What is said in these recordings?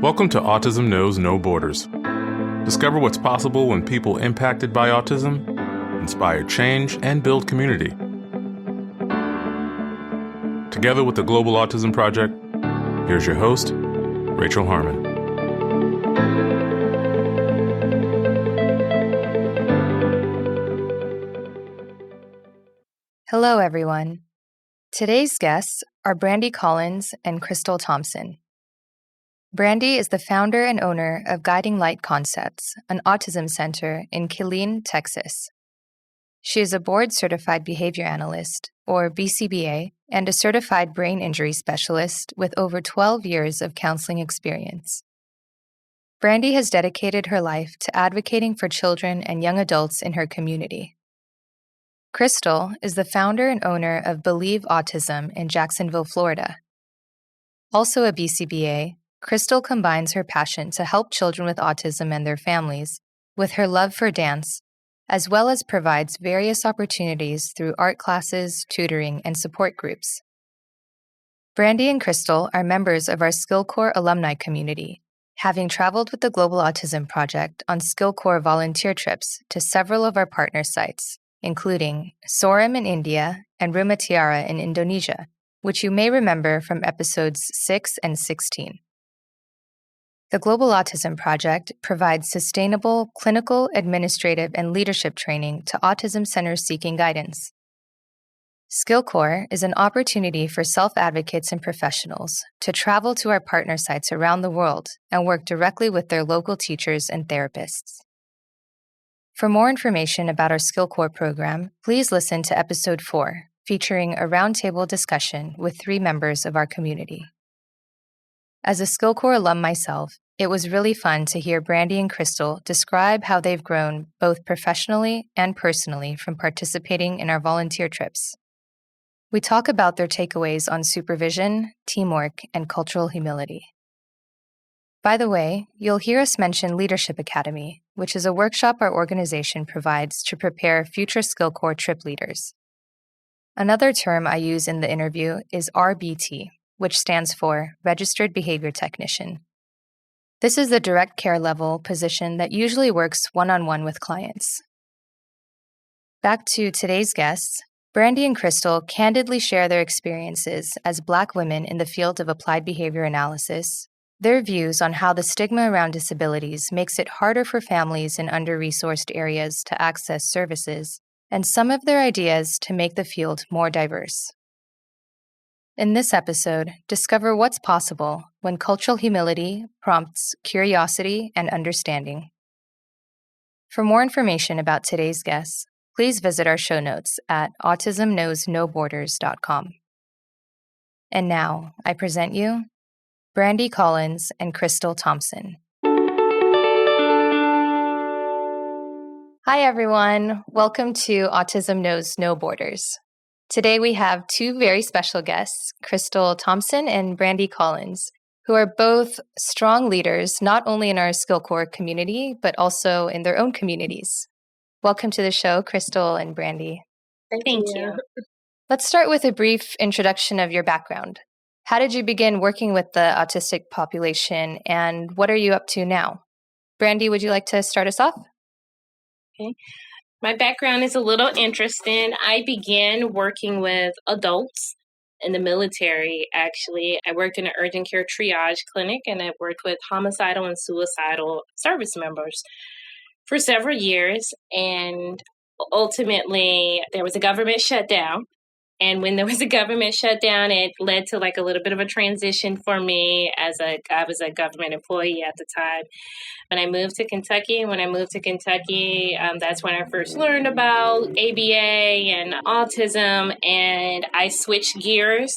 Welcome to Autism Knows No Borders. Discover what's possible when people impacted by autism inspire change and build community. Together with the Global Autism Project, here's your host, Rachel Harmon. Hello, everyone. Today's guests are Brandy Collins and Crystal Thompson. Brandy is the founder and owner of Guiding Light Concepts, an autism center in Killeen, Texas. She is a board-certified behavior analyst, or BCBA, and a certified brain injury specialist with over 12 years of counseling experience. Brandy has dedicated her life to advocating for children and young adults in her community. Crystal is the founder and owner of Believe Autism in Jacksonville, Florida. Also a BCBA, Crystal combines her passion to help children with autism and their families with her love for dance, as well as provides various opportunities through art classes, tutoring, and support groups. Brandy and Crystal are members of our SkillCorps alumni community, having traveled with the Global Autism Project on SkillCorps volunteer trips to several of our partner sites, including Sorum in India and Rumah Tiara in Indonesia, which you may remember from episodes 6 and 16. The Global Autism Project provides sustainable clinical, administrative, and leadership training to autism centers seeking guidance. SkillCorps is an opportunity for self-advocates and professionals to travel to our partner sites around the world and work directly with their local teachers and therapists. For more information about our SkillCorps program, please listen to Episode 4, featuring a roundtable discussion with 3 members of our community. As a SkillCorps alum myself, it was really fun to hear Brandy and Crystal describe how they've grown both professionally and personally from participating in our volunteer trips. We talk about their takeaways on supervision, teamwork, and cultural humility. By the way, you'll hear us mention Leadership Academy, which is a workshop our organization provides to prepare future SkillCorps trip leaders. Another term I use in the interview is RBT, which stands for Registered Behavior Technician. This is the direct care level position that usually works one-on-one with clients. Back to today's guests, Brandy and Crystal candidly share their experiences as Black women in the field of applied behavior analysis, their views on how the stigma around disabilities makes it harder for families in under-resourced areas to access services, and some of their ideas to make the field more diverse. In this episode, discover what's possible when cultural humility prompts curiosity and understanding. For more information about today's guests, please visit our show notes at autismknowsnoborders.com. And now, I present you Brandy Collins and Crystal Thompson. Hi, everyone. Welcome to Autism Knows No Borders. Today we have 2 very special guests, Crystal Thompson and Brandy Collins, who are both strong leaders, not only in our SkillCorps community, but also in their own communities. Welcome to the show, Crystal and Brandy. Thank you. Let's start with a brief introduction of your background. How did you begin working with the autistic population, and what are you up to now? Brandy, would you like to start us off? Okay. My background is a little interesting. I began working with adults in the military, actually. I worked in an urgent care triage clinic, and I worked with homicidal and suicidal service members for several years. And ultimately, there was a government shutdown. And when there was a government shutdown, it led to like a little bit of a transition for me I was a government employee at the time. When I moved to Kentucky, that's when I first learned about ABA and autism, and I switched gears.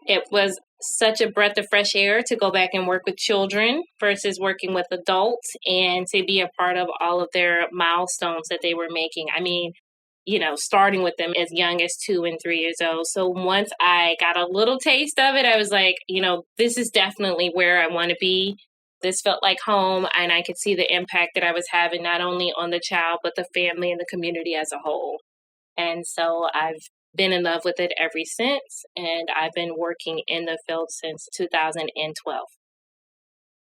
It was such a breath of fresh air to go back and work with children versus working with adults and to be a part of all of their milestones that they were making. I mean, starting with them as young as 2 and 3 years old. So once I got a little taste of it, I was like, this is definitely where I want to be. This felt like home, and I could see the impact that I was having not only on the child, but the family and the community as a whole. And so I've been in love with it ever since, and I've been working in the field since 2012.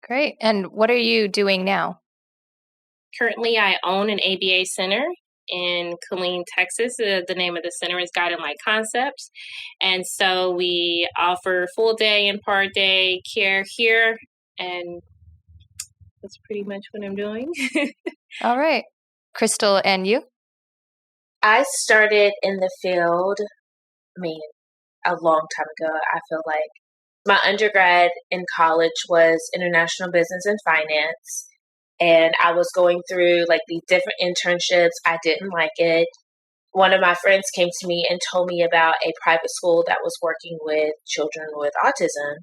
Great. And what are you doing now? Currently, I own an ABA center in Killeen, Texas. The name of the center is Guiding Light Concepts. And so we offer full day and part day care here. And that's pretty much what I'm doing. All right. Crystal, and you? I started in the field, a long time ago. I feel like my undergrad in college was international business and finance. And I was going through like these different internships. I didn't like it. One of my friends came to me and told me about a private school that was working with children with autism.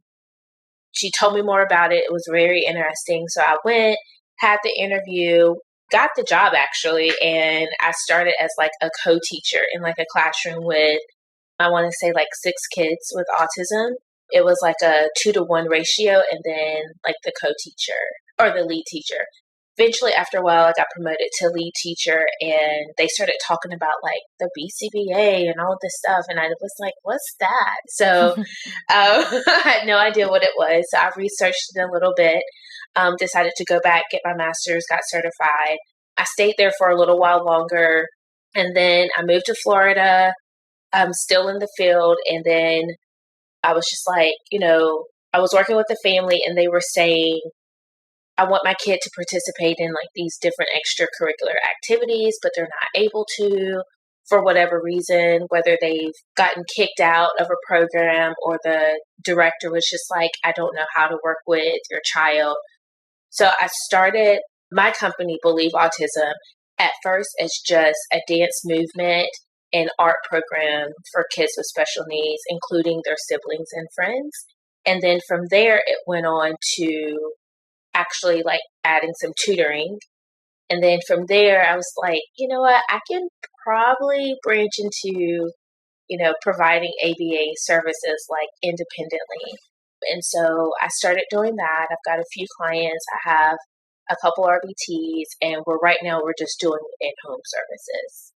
She told me more about it. It was very interesting. So I went, had the interview, got the job actually, and I started as like a co-teacher in like a classroom with, I want to say like 6 kids with autism. It was like a 2-to-1 ratio, and then like the co-teacher or the lead teacher. Eventually, after a while, I got promoted to lead teacher, and they started talking about like the BCBA and all this stuff. And I was like, what's that? So I had no idea what it was. So I researched it a little bit, decided to go back, get my master's, got certified. I stayed there for a little while longer, and then I moved to Florida. I'm still in the field. And then I was just like, I was working with a family, and they were saying, I want my kid to participate in like these different extracurricular activities, but they're not able to for whatever reason, whether they've gotten kicked out of a program or the director was just like, I don't know how to work with your child. So I started my company, Believe Autism, at first as just a dance movement and art program for kids with special needs, including their siblings and friends. And then from there, it went on to actually like adding some tutoring. And then from there, I was like, you know what, I can probably branch into, providing ABA services like independently. And so I started doing that. I've got a few clients. I have a couple RBTs, and right now we're just doing in-home services.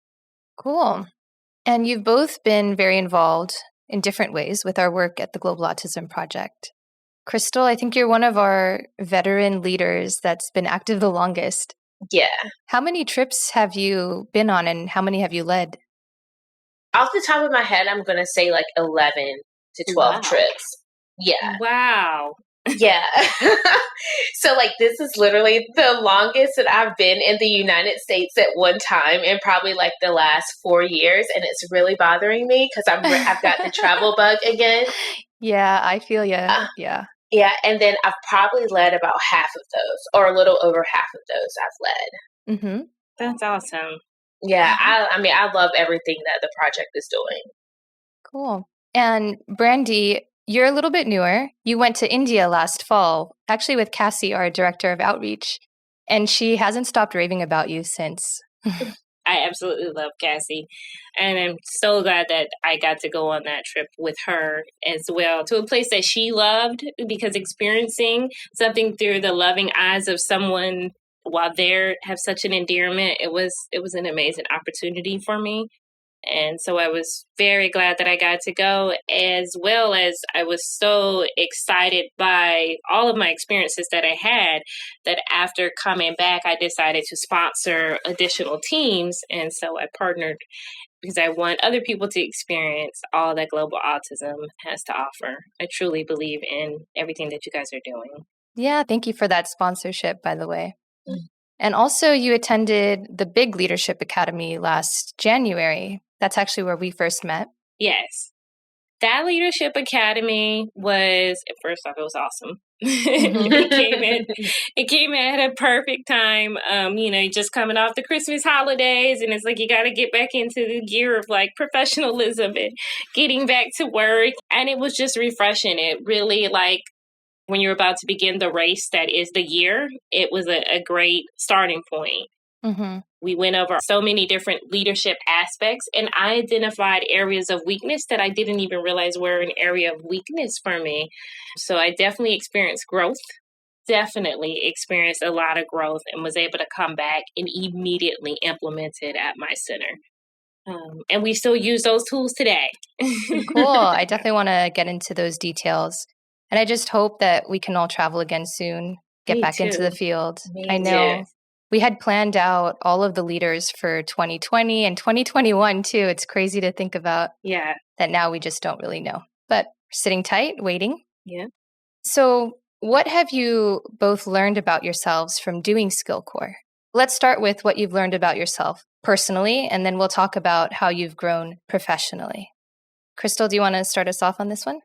Cool. And you've both been very involved in different ways with our work at the Global Autism Project. Crystal, I think you're one of our veteran leaders that's been active the longest. Yeah. How many trips have you been on, and how many have you led? Off the top of my head, I'm going to say like 11 to 12 trips. Yeah. Wow. Yeah. So like this is literally the longest that I've been in the United States at one time in probably like the last 4 years. And it's really bothering me because I've got the travel bug again. Yeah, I feel you. Yeah. Yeah. And then I've probably led about half of those, or a little over half of those I've led. Mm-hmm. That's awesome. Yeah. I love everything that the project is doing. Cool. And Brandy, you're a little bit newer. You went to India last fall, actually with Cassie, our director of outreach, and she hasn't stopped raving about you since. I absolutely love Cassie, and I'm so glad that I got to go on that trip with her as well, to a place that she loved, because experiencing something through the loving eyes of someone while there have such an endearment, it was an amazing opportunity for me. And so I was very glad that I got to go, as well as I was so excited by all of my experiences that I had, that after coming back, I decided to sponsor additional teams. And so I partnered because I want other people to experience all that Global Autism has to offer. I truly believe in everything that you guys are doing. Yeah, thank you for that sponsorship, by the way. And also, you attended the Big Leadership Academy last January. That's actually where we first met. Yes. That Leadership Academy was, first off, it was awesome. It came in at a perfect time. Just coming off the Christmas holidays, and it's like you got to get back into the gear of like professionalism and getting back to work. And it was just refreshing. It really, like, when you're about to begin the race that is the year, it was a great starting point. Mm-hmm. We went over so many different leadership aspects, and I identified areas of weakness that I didn't even realize were an area of weakness for me. So I definitely experienced growth, definitely experienced a lot of growth, and was able to come back and immediately implement it at my center. And we still use those tools today. Cool. I definitely want to get into those details. And I just hope that we can all travel again soon get Me back into the too. field. Me I know we had planned out all of the leaders for 2020 and 2021 too. It's crazy to think about Yeah. that now we just don't really know. But sitting tight, waiting. Yeah. So, what have you both learned about yourselves from doing SkillCorps? Let's start with what you've learned about yourself personally, and then we'll talk about how you've grown professionally. Crystal, do you want to start us off on this one?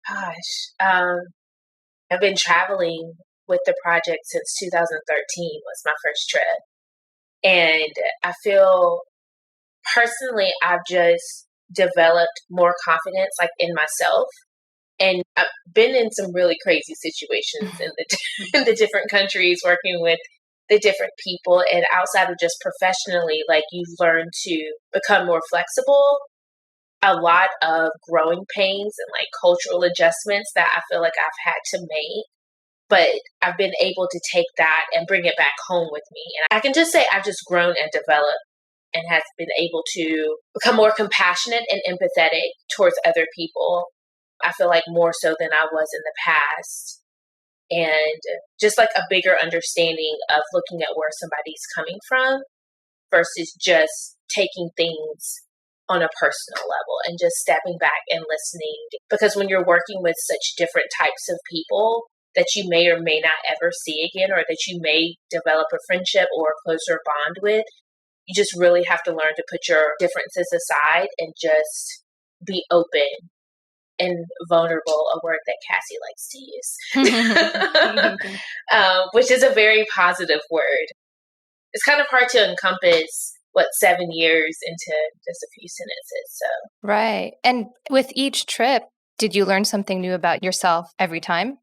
Gosh, I've been traveling with the project since 2013 was my first trip. And I feel personally, I've just developed more confidence like in myself. And I've been in some really crazy situations in in the different countries working with the different people. And outside of just professionally, like you've learned to become more flexible. A lot of growing pains and like cultural adjustments that I feel like I've had to make. But I've been able to take that and bring it back home with me. And I can just say I've just grown and developed and has been able to become more compassionate and empathetic towards other people. I feel like more so than I was in the past. And just like a bigger understanding of looking at where somebody's coming from versus just taking things on a personal level and just stepping back and listening. Because when you're working with such different types of people that you may or may not ever see again, or that you may develop a friendship or a closer bond with, you just really have to learn to put your differences aside and just be open and vulnerable, a word that Cassie likes to use, which is a very positive word. It's kind of hard to encompass 7 years into just a few sentences. So Right. And with each trip, did you learn something new about yourself every time?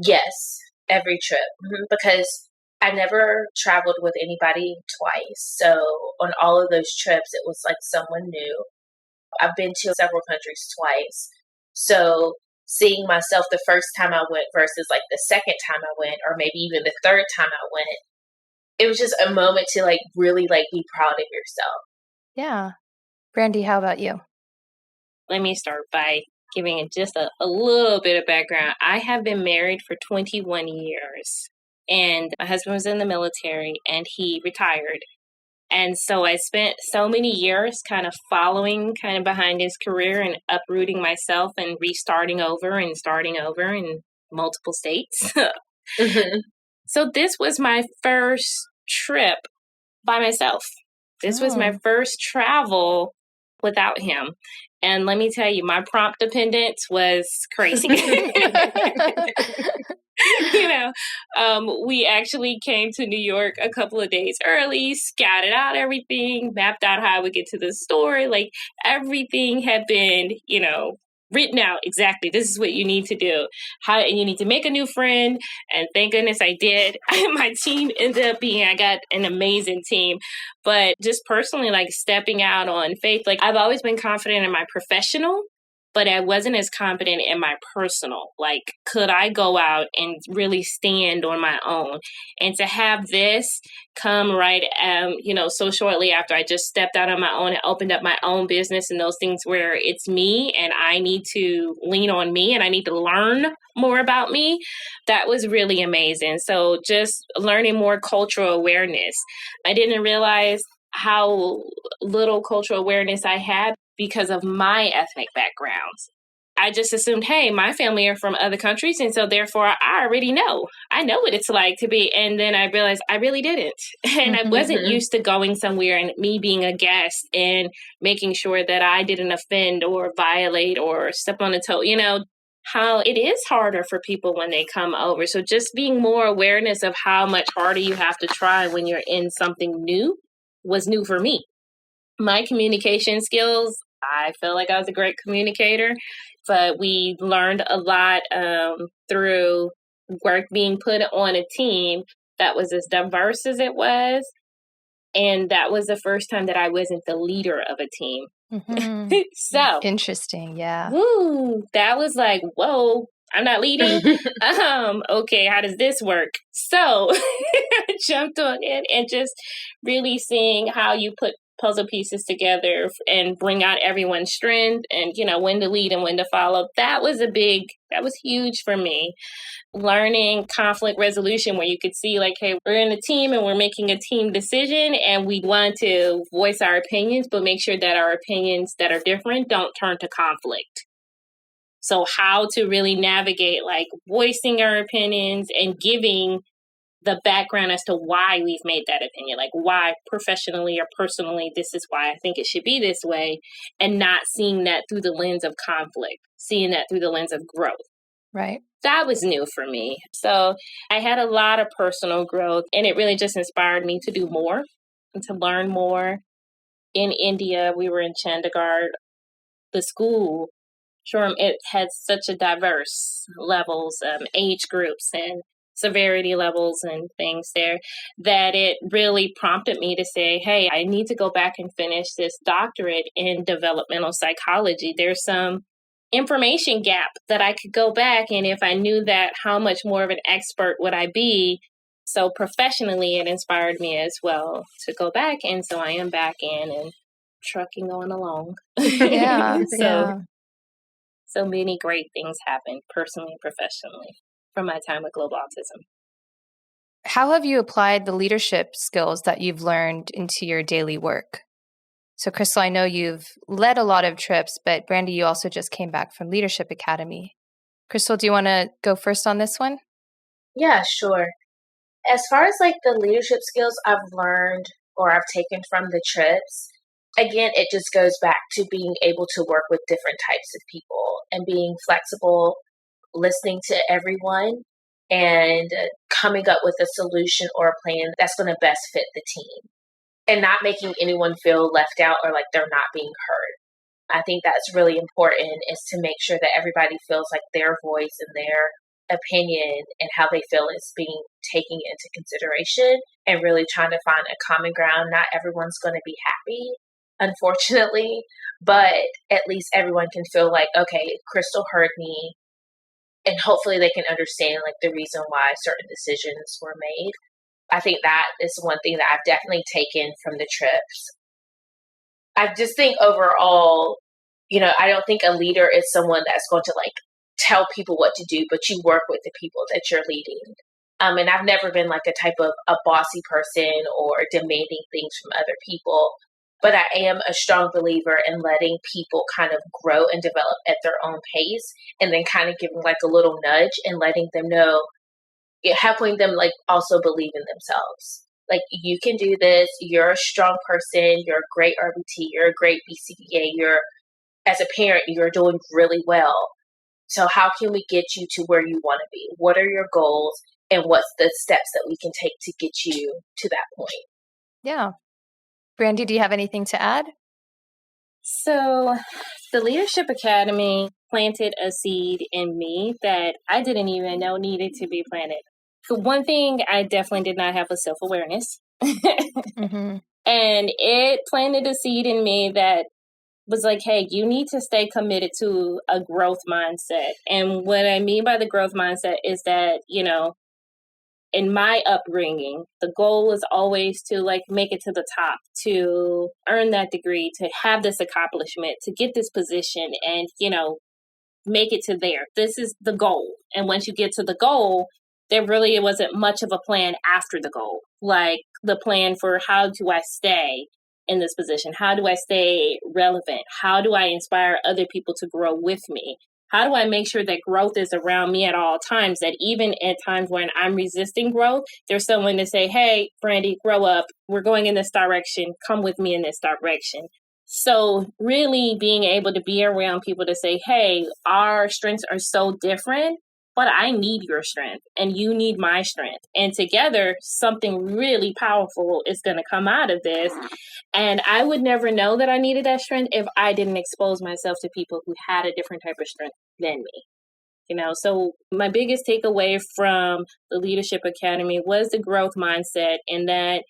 yes, every trip, because I never traveled with anybody twice. So on all of those trips, it was like someone new. I've been to several countries twice. So seeing myself the first time I went versus like the second time I went, or maybe even the third time I went, it was just a moment to like really like be proud of yourself. Yeah. Brandy, how about you? Let me start by giving it just a little bit of background. I have been married for 21 years, and my husband was in the military and he retired. And so I spent so many years kind of following kind of behind his career and uprooting myself and restarting over and starting over in multiple states. Mm-hmm. So this was my first trip by myself. This was my first travel without him. And let me tell you, my prompt dependence was crazy. We actually came to New York a couple of days early, scouted out everything, mapped out how I would get to the store. Like everything had been, written out exactly. This is what you need to do. And you need to make a new friend. And thank goodness I did. My team ended up I got an amazing team. But just personally, like stepping out on faith, like I've always been confident in my professional, but I wasn't as confident in my personal. Like, could I go out and really stand on my own? And to have this come right, so shortly after I just stepped out on my own and opened up my own business and those things where it's me and I need to lean on me and I need to learn more about me, that was really amazing. So just learning more cultural awareness. I didn't realize how little cultural awareness I had because of my ethnic backgrounds. I just assumed, hey, my family are from other countries, and so therefore I already know. I know what it's like to be. And then I realized I really didn't. And I wasn't used to going somewhere and me being a guest and making sure that I didn't offend or violate or step on a toe, how it is harder for people when they come over. So just being more awareness of how much harder you have to try when you're in something new was new for me. My communication skills, I feel like I was a great communicator, but we learned a lot through work being put on a team that was as diverse as it was. And that was the first time that I wasn't the leader of a team. Mm-hmm. So interesting. Yeah. That was like, whoa, I'm not leading. Okay, how does this work? So I jumped on it and just really seeing how you put puzzle pieces together and bring out everyone's strength and, when to lead and when to follow. That was huge for me. Learning conflict resolution where you could see like, hey, we're in a team and we're making a team decision and we want to voice our opinions, but make sure that our opinions that are different don't turn to conflict. So how to really navigate like voicing our opinions and giving the background as to why we've made that opinion, like why professionally or personally, this is why I think it should be this way, and not seeing that through the lens of conflict, seeing that through the lens of growth. Right. That was new for me. So I had a lot of personal growth, and it really just inspired me to do more and to learn more. In India, we were in Chandigarh, the school, it had such a diverse levels, age groups and severity levels and things there, that it really prompted me to say, hey, I need to go back and finish this doctorate in developmental psychology. There's some information gap that I could go back, and if I knew that, how much more of an expert would I be? So professionally, it inspired me as well to go back, and so I am back in and trucking on along. Yeah. So many great things happened personally and professionally from my time with Global Autism. How have you applied the leadership skills that you've learned into your daily work? So, Crystal, I know you've led a lot of trips, but Brandy, you also just came back from Leadership Academy. Crystal, do you want to go first on this one? Yeah, sure. As far as like the leadership skills I've learned or I've taken from the trips, again, it just goes back to being able to work with different types of people and being flexible, listening to everyone, and coming up with a solution or a plan that's going to best fit the team, and not making anyone feel left out or like they're not being heard. I think that's really important, is to make sure that everybody feels like their voice and their opinion and how they feel is being taken into consideration, and really trying to find a common ground. Not everyone's going to be happy, unfortunately, but at least everyone can feel like, okay, Crystal heard me, and hopefully they can understand like the reason why certain decisions were made. I think that is one thing that I've definitely taken from the trips. I just think overall, I don't think a leader is someone that's going to like tell people what to do, but you work with the people that you're leading. And I've never been like a type of a bossy person or demanding things from other people, but I am a strong believer in letting people kind of grow and develop at their own pace, and then kind of giving like a little nudge and letting them know, helping them like also believe in themselves. Like, you can do this. You're a strong person. You're a great RBT. You're a great BCBA. As a parent, you're doing really well. So how can we get you to where you want to be? What are your goals? And what's the steps that we can take to get you to that point? Yeah. Brandy, do you have anything to add? So the Leadership Academy planted a seed in me that I didn't even know needed to be planted. So one thing I definitely did not have was self-awareness. Mm-hmm. And it planted a seed in me that was like, hey, you need to stay committed to a growth mindset. And what I mean by the growth mindset is that, in my upbringing, the goal was always to like make it to the top, to earn that degree, to have this accomplishment, to get this position and, make it to there. This is the goal. And once you get to the goal, there really wasn't much of a plan after the goal. Like the plan for how do I stay in this position? How do I stay relevant? How do I inspire other people to grow with me? How do I make sure that growth is around me at all times, that even at times when I'm resisting growth, there's someone to say, hey, Brandy, grow up. We're going in this direction. Come with me in this direction. So really being able to be around people to say, hey, our strengths are so different, but I need your strength and you need my strength. And together, something really powerful is going to come out of this. And I would never know that I needed that strength if I didn't expose myself to people who had a different type of strength than me. So my biggest takeaway from the Leadership Academy was the growth mindset, and that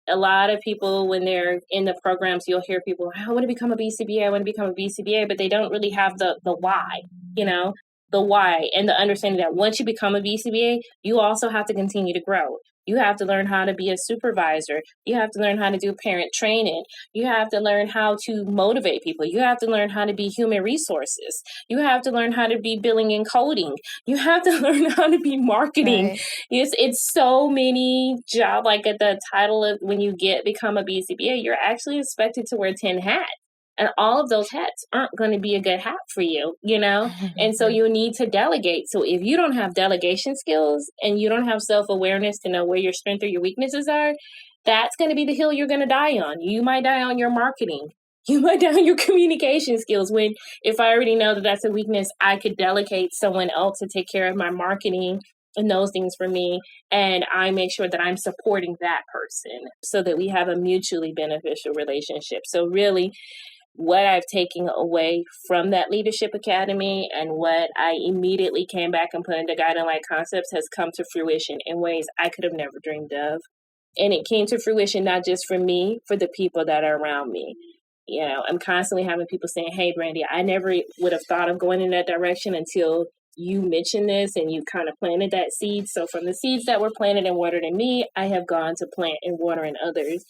a lot of people, when they're in the programs, you'll hear people, I want to become a BCBA, I want to become a BCBA, but they don't really have the why, the why and the understanding that once you become a BCBA, you also have to continue to grow. You have to learn how to be a supervisor. You have to learn how to do parent training. You have to learn how to motivate people. You have to learn how to be human resources. You have to learn how to be billing and coding. You have to learn how to be marketing. Right. It's so many jobs. Like at the title of when you become a BCBA, you're actually expected to wear 10 hats. And all of those hats aren't going to be a good hat for you, you know? And so you need to delegate. So if you don't have delegation skills and you don't have self-awareness to know where your strengths or your weaknesses are, that's going to be the hill you're going to die on. You might die on your marketing. You might die on your communication skills. When if I already know that that's a weakness, I could delegate someone else to take care of my marketing and those things for me. And I make sure that I'm supporting that person so that we have a mutually beneficial relationship. So really, what I've taken away from that leadership academy and what I immediately came back and put into Guiding Light Concepts has come to fruition in ways I could have never dreamed of. And it came to fruition not just for me, for the people that are around me. You know, I'm constantly having people saying, hey, Brandy, I never would have thought of going in that direction until you mentioned this and you kind of planted that seed. So from the seeds that were planted and watered in me, I have gone to plant and water in others.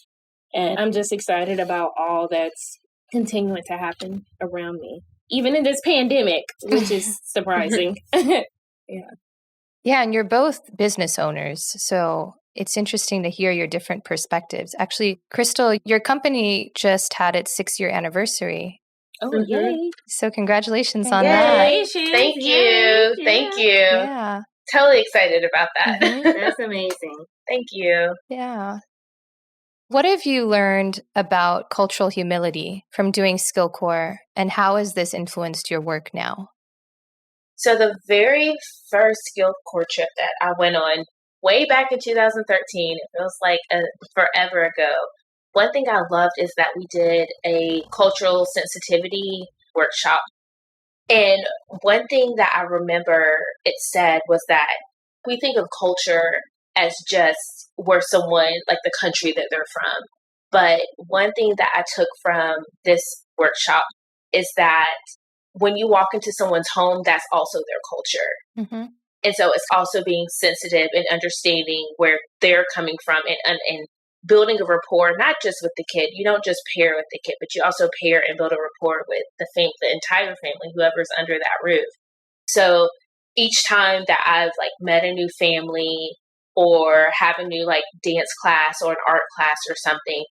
And I'm just excited about all that's continuing to happen around me, even in this pandemic, which is surprising. Yeah, and you're both business owners, so it's interesting to hear your different perspectives. Actually, Crystal, your company just had its 6-year anniversary. Oh, yay. So congratulations on Congratulations. that. Thank you. Yay. Thank you. Yeah. Totally excited about that. That's amazing. Thank you. Yeah. What have you learned about cultural humility from doing SkillCorps, and how has this influenced your work now? So the very first SkillCorps trip that I went on way back in 2013, it feels like forever ago. One thing I loved is that we did a cultural sensitivity workshop. And one thing that I remember it said was that we think of culture as just where someone, like the country that they're from. But one thing that I took from this workshop is that when you walk into someone's home, that's also their culture. Mm-hmm. And so it's also being sensitive and understanding where they're coming from and building a rapport, not just with the kid. You don't just pair with the kid, but you also pair and build a rapport with the entire family, whoever's under that roof. So each time that I've met a new family or have a new dance class or an art class or something,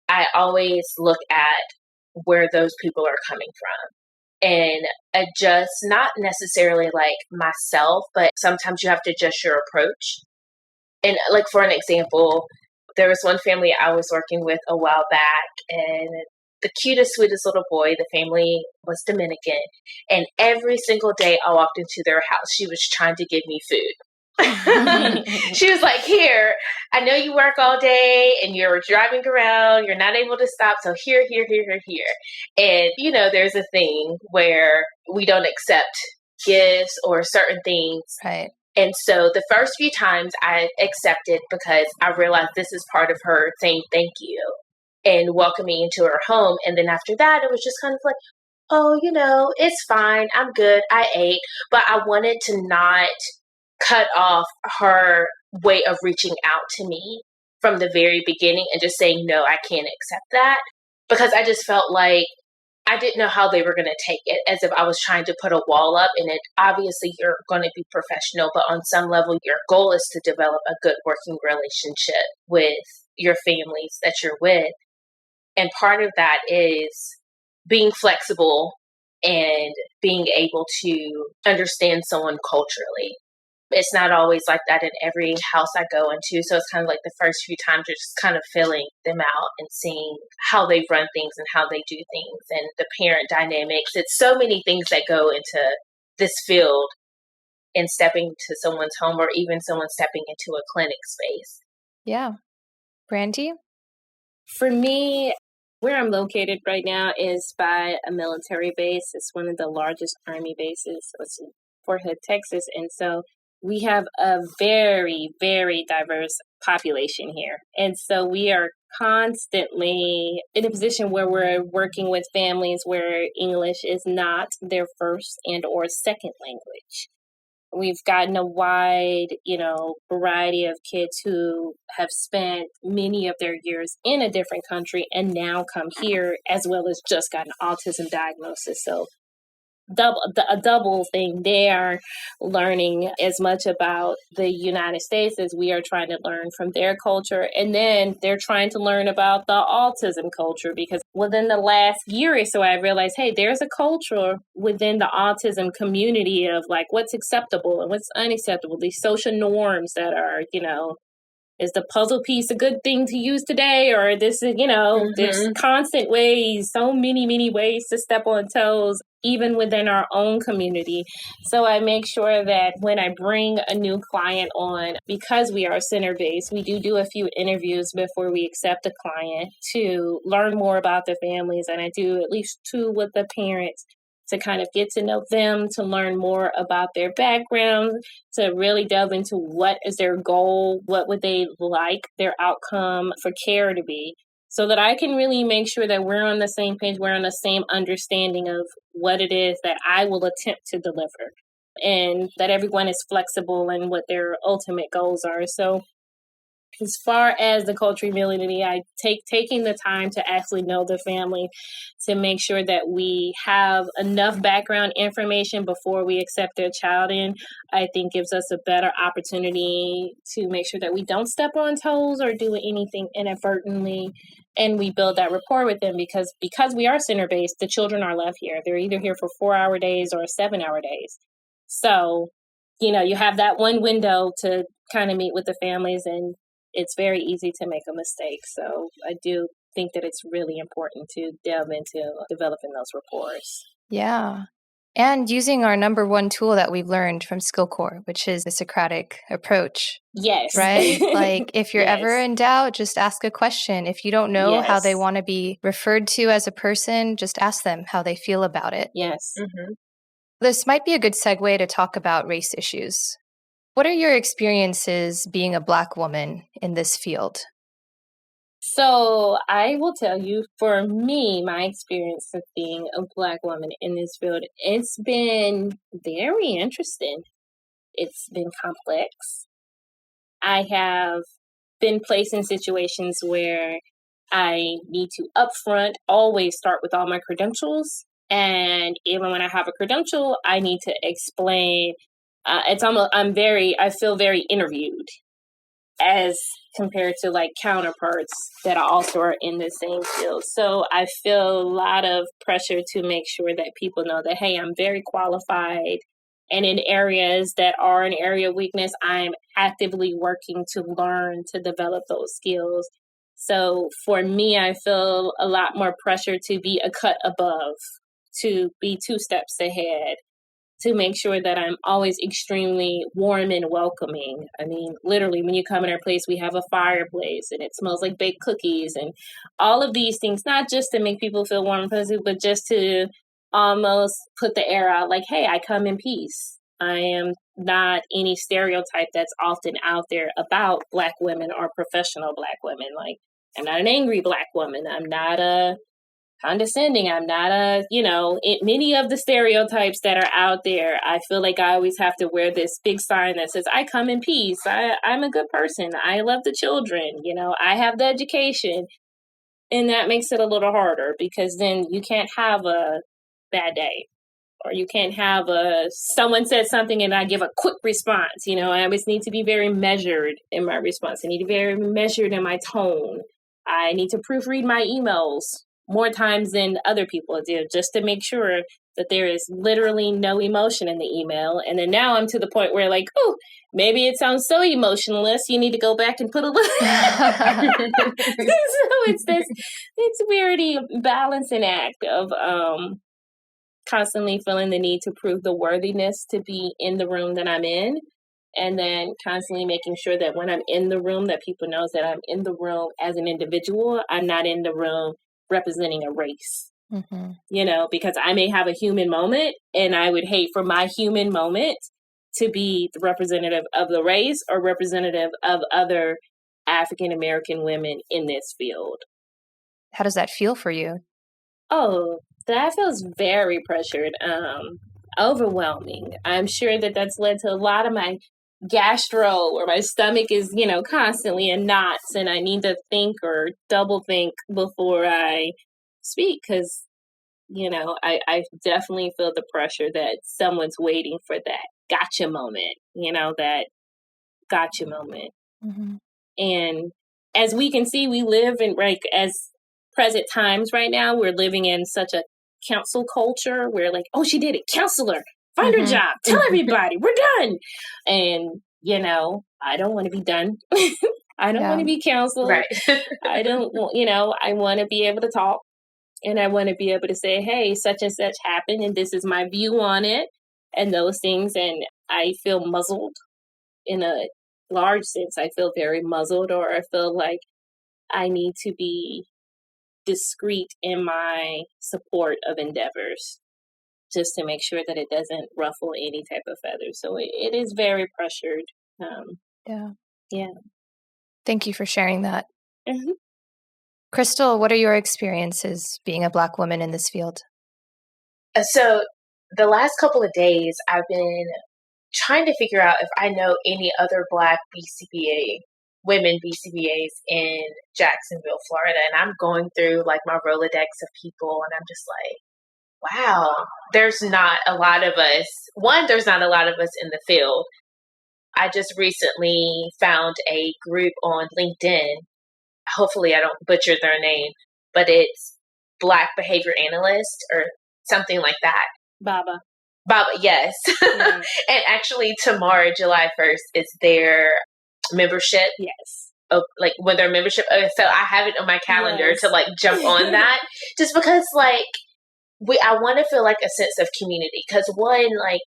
I always look at where those people are coming from and adjust, not necessarily myself, but sometimes you have to adjust your approach. And for an example, there was one family I was working with a while back, and the cutest, sweetest little boy, the family was Dominican. And every single day I walked into their house, she was trying to give me food. She was like, here, I know you work all day and you're driving around, you're not able to stop. So here. And, there's a thing where we don't accept gifts or certain things. Right. And so the first few times I accepted because I realized this is part of her saying thank you and welcoming into her home. And then after that, it was just kind of like, oh, it's fine. I'm good. I ate. But I wanted to not cut off her way of reaching out to me from the very beginning and just saying, no, I can't accept that, because I just felt like I didn't know how they were going to take it, as if I was trying to put a wall up. And obviously you're going to be professional, but on some level, your goal is to develop a good working relationship with your families that you're with. And part of that is being flexible and being able to understand someone culturally. It's not always like that in every house I go into. So it's kind of like the first few times you're just kind of filling them out and seeing how they run things and how they do things and the parent dynamics. It's so many things that go into this field in stepping to someone's home or even someone stepping into a clinic space. Yeah. Brandy? For me, where I'm located right now is by a military base. It's one of the largest Army bases. It's in Fort Hood, Texas. And so we have a very, very diverse population here. And so we are constantly in a position where we're working with families where English is not their first and or second language. We've gotten a wide, variety of kids who have spent many of their years in a different country and now come here, as well as just got an autism diagnosis. So a double thing. They are learning as much about the United States as we are trying to learn from their culture. And then they're trying to learn about the autism culture, because within the last year or so, I realized, hey, there's a culture within the autism community of like what's acceptable and what's unacceptable, these social norms that are, is the puzzle piece a good thing to use today? Or this is, there's constant ways, so many ways to step on toes, even within our own community. So I make sure that when I bring a new client on, because we are center-based, we do a few interviews before we accept a client to learn more about the families. And I do at least 2 with the parents to kind of get to know them, to learn more about their background, to really delve into what is their goal, what would they like their outcome for care to be, so that I can really make sure that we're on the same page, we're on the same understanding of what it is that I will attempt to deliver, and that everyone is flexible in what their ultimate goals are. So as far as the cultural community, I taking the time to actually know the family, to make sure that we have enough background information before we accept their child in, I think gives us a better opportunity to make sure that we don't step on toes or do anything inadvertently. And we build that rapport with them, because we are center-based, the children are left here. They're either here for 4-hour days or 7-hour days. So, you have that one window to kind of meet with the families, and it's very easy to make a mistake. So I do think that it's really important to delve into developing those rapports. Yeah. And using our number one tool that we've learned from SkillCorps, which is the Socratic approach. Yes. Right? Like if you're Yes. ever in doubt, just ask a question. If you don't know how they want to be referred to as a person, just ask them how they feel about it. Yes. This might be a good segue to talk about race issues. What are your experiences being a Black woman in this field? So I will tell you, for me, my experience of being a Black woman in this field, it's been very interesting. It's been complex. I have been placed in situations where I need to upfront always start with all my credentials. And even when I have a credential, I need to explain. I feel very interviewed as compared to like counterparts that also are in the same field. So I feel a lot of pressure to make sure that people know that, hey, I'm very qualified. And in areas that are an area of weakness, I'm actively working to learn to develop those skills. So for me, I feel a lot more pressure to be a cut above, to be 2 steps ahead, to make sure that I'm always extremely warm and welcoming. I mean, literally, when you come in our place, we have a fireplace and it smells like baked cookies and all of these things, not just to make people feel warm and fuzzy, but just to almost put the air out like, hey, I come in peace. I am not any stereotype that's often out there about Black women or professional Black women. Like, I'm not an angry Black woman. I'm not a condescending. I'm not many of the stereotypes that are out there, I feel like I always have to wear this big sign that says, I come in peace. I'm a good person. I love the children. I have the education. And that makes it a little harder, because then you can't have a bad day, or you can't have someone says something and I give a quick response. I always need to be very measured in my response. I need to be very measured in my tone. I need to proofread my emails more times than other people do, just to make sure that there is literally no emotion in the email. And then now I'm to the point where like, oh, maybe it sounds so emotionless, you need to go back and put a little. So it's very balancing act of constantly feeling the need to prove the worthiness to be in the room that I'm in. And then constantly making sure that when I'm in the room, that people knows that I'm in the room as an individual. I'm not in the room representing a race, because I may have a human moment, and I would hate for my human moment to be the representative of the race or representative of other African American women in this field. How does that feel for you? Oh, that feels very pressured. overwhelming. I'm sure that that's led to a lot of my gastro, where my stomach is, constantly in knots, and I need to think or double think before I speak, because, I definitely feel the pressure that someone's waiting for that gotcha moment, that gotcha moment. Mm-hmm. And as we can see, we live in, as present times right now, we're living in such a counsel culture where oh, she did it. Counselor, find her job. Tell everybody we're done. And, I don't want to be done. I don't want to be counseled. Right. I don't want, I want to be able to talk, and I want to be able to say, hey, such and such happened, and this is my view on it, and those things. And I feel muzzled in a large sense. I feel very muzzled, or I feel like I need to be discreet in my support of endeavors, just to make sure that it doesn't ruffle any type of feathers. So it is very pressured. Yeah. Thank you for sharing that. Mm-hmm. Crystal, what are your experiences being a Black woman in this field? So the last couple of days, I've been trying to figure out if I know any other Black women BCBAs in Jacksonville, Florida. And I'm going through my Rolodex of people, and I'm just like, wow, there's not a lot of us. One, there's not a lot of us in the field. I just recently found a group on LinkedIn. Hopefully I don't butcher their name, but it's Black Behavior Analyst or something like that. Baba, yes. Yeah. And actually tomorrow, July 1st, is their membership. Yes. When their membership. So I have it on my calendar to jump on that, just because I want to feel a sense of community. Because one,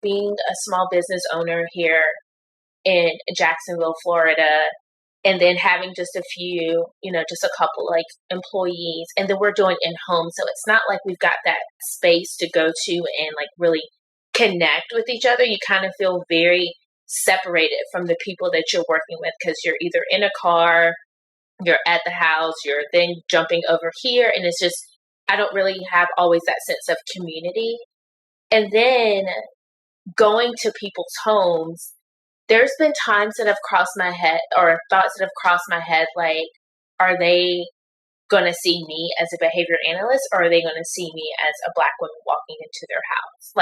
being a small business owner here in Jacksonville, Florida, and then having just a few, just a couple employees, and then we're doing in-home. So it's not like we've got that space to go to and really connect with each other. You kind of feel very separated from the people that you're working with, because you're either in a car, you're at the house, you're then jumping over here. And it's just, I don't really have always that sense of community. And then going to people's homes, there's been times that have crossed my head, or thoughts that have crossed my head, are they going to see me as a behavior analyst, or are they going to see me as a Black woman walking into their house?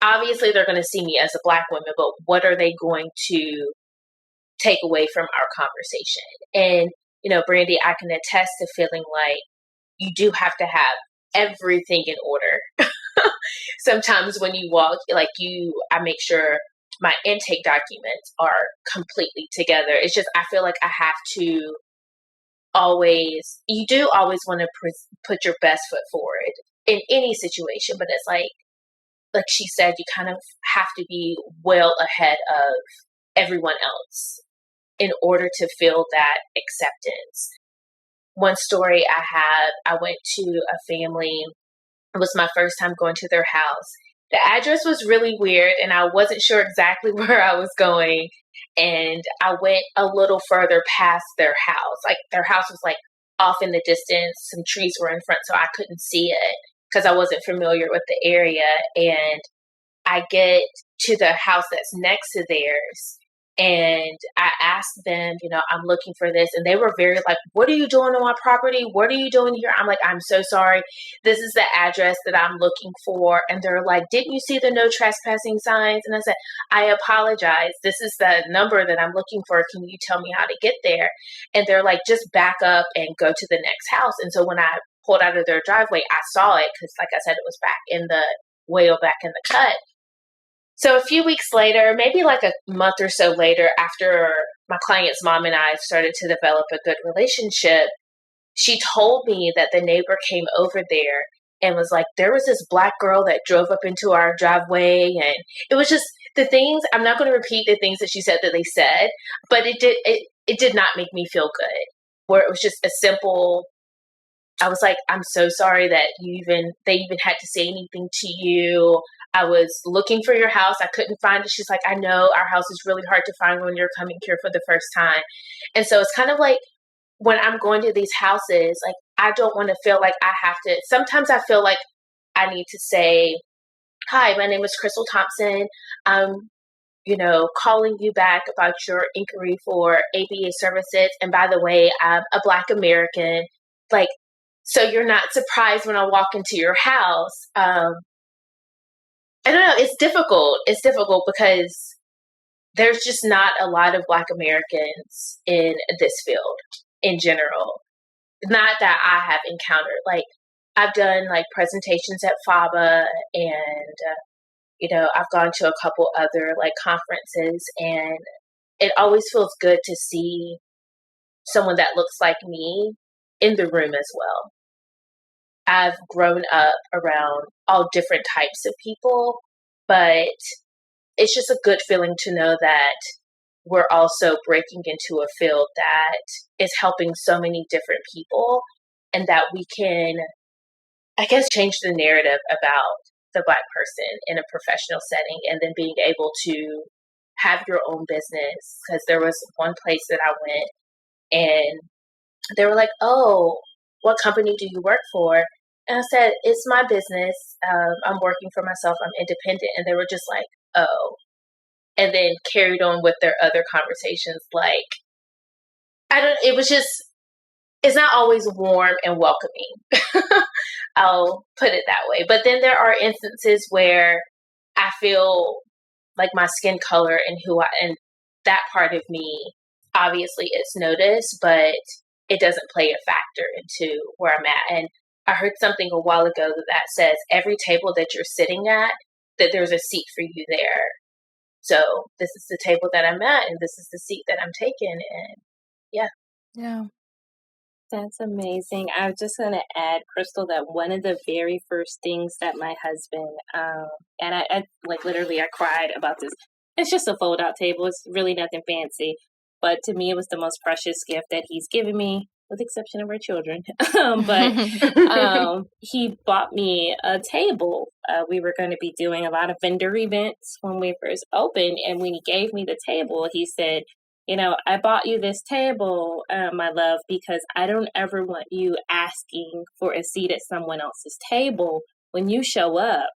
Obviously they're going to see me as a Black woman, but what are they going to take away from our conversation? And, Brandy, I can attest to feeling you do have to have everything in order. Sometimes when you walk, I make sure my intake documents are completely together. It's just, I feel like I have to you do always want to put your best foot forward in any situation, but it's like she said, you kind of have to be well ahead of everyone else in order to feel that acceptance. One story I went to a family. It was my first time going to their house. The address was really weird, and I wasn't sure exactly where I was going. And I went a little further past their house. Their house was off in the distance. Some trees were in front, so I couldn't see it because I wasn't familiar with the area. And I get to the house that's next to theirs, and I asked them, I'm looking for this. And they were very what are you doing on my property? What are you doing here? I'm I'm so sorry. This is the address that I'm looking for. And they're like, didn't you see the no trespassing signs? And I said, I apologize. This is the number that I'm looking for. Can you tell me how to get there? And they're like, just back up and go to the next house. And so when I pulled out of their driveway, I saw it because, like I said, it was way back in the cut. So a few weeks later, maybe a month or so later, after my client's mom and I started to develop a good relationship, she told me that the neighbor came over there and was like, there was this Black girl that drove up into our driveway. And it was just the things, I'm not going to repeat the things that she said that they said, but it did not make me feel good. Where it was just a simple, I was like, I'm so sorry that they even had to say anything to you. I was looking for your house. I couldn't find it. She's like, I know our house is really hard to find when you're coming here for the first time. And so it's kind of when I'm going to these houses, I don't want to feel like I have to. Sometimes I feel like I need to say, Hi, my name is Crystal Thompson. I'm, calling you back about your inquiry for ABA services. And by the way, I'm a Black American. Like, so you're not surprised when I walk into your house. I don't know. It's difficult. It's difficult because there's just not a lot of Black Americans in this field in general. Not that I have encountered. Like, I've done like presentations at FABA, and I've gone to a couple other like conferences, and it always feels good to see someone that looks like me in the room as well. I've grown up around all different types of people, but it's just a good feeling to know that we're also breaking into a field that is helping so many different people, and that we can, I guess, change the narrative about the Black person in a professional setting, and then being able to have your own business. Because there was one place that I went, and they were like, "Oh, what company do you work for?" And I said, "It's my business. I'm working for myself. I'm independent." And they were just like, "Oh," and then carried on with their other conversations. Like, it was just, it's not always warm and welcoming. I'll put it that way. But then there are instances where I feel like my skin color and that part of me, obviously it's noticed, but it doesn't play a factor into where I'm at. And I heard something a while ago that says every table that you're sitting at, that there's a seat for you there. So this is the table that I'm at, and this is the seat that I'm taking. And yeah. Yeah. That's amazing. I was just going to add, Crystal, that one of the very first things that my husband, and I like literally I cried about this. It's just a fold out table. It's really nothing fancy. But to me, it was the most precious gift that he's given me, with the exception of our children. But he bought me a table. We were going to be doing a lot of vendor events when we first opened. And when he gave me the table, he said, "I bought you this table, my love, because I don't ever want you asking for a seat at someone else's table. When you show up,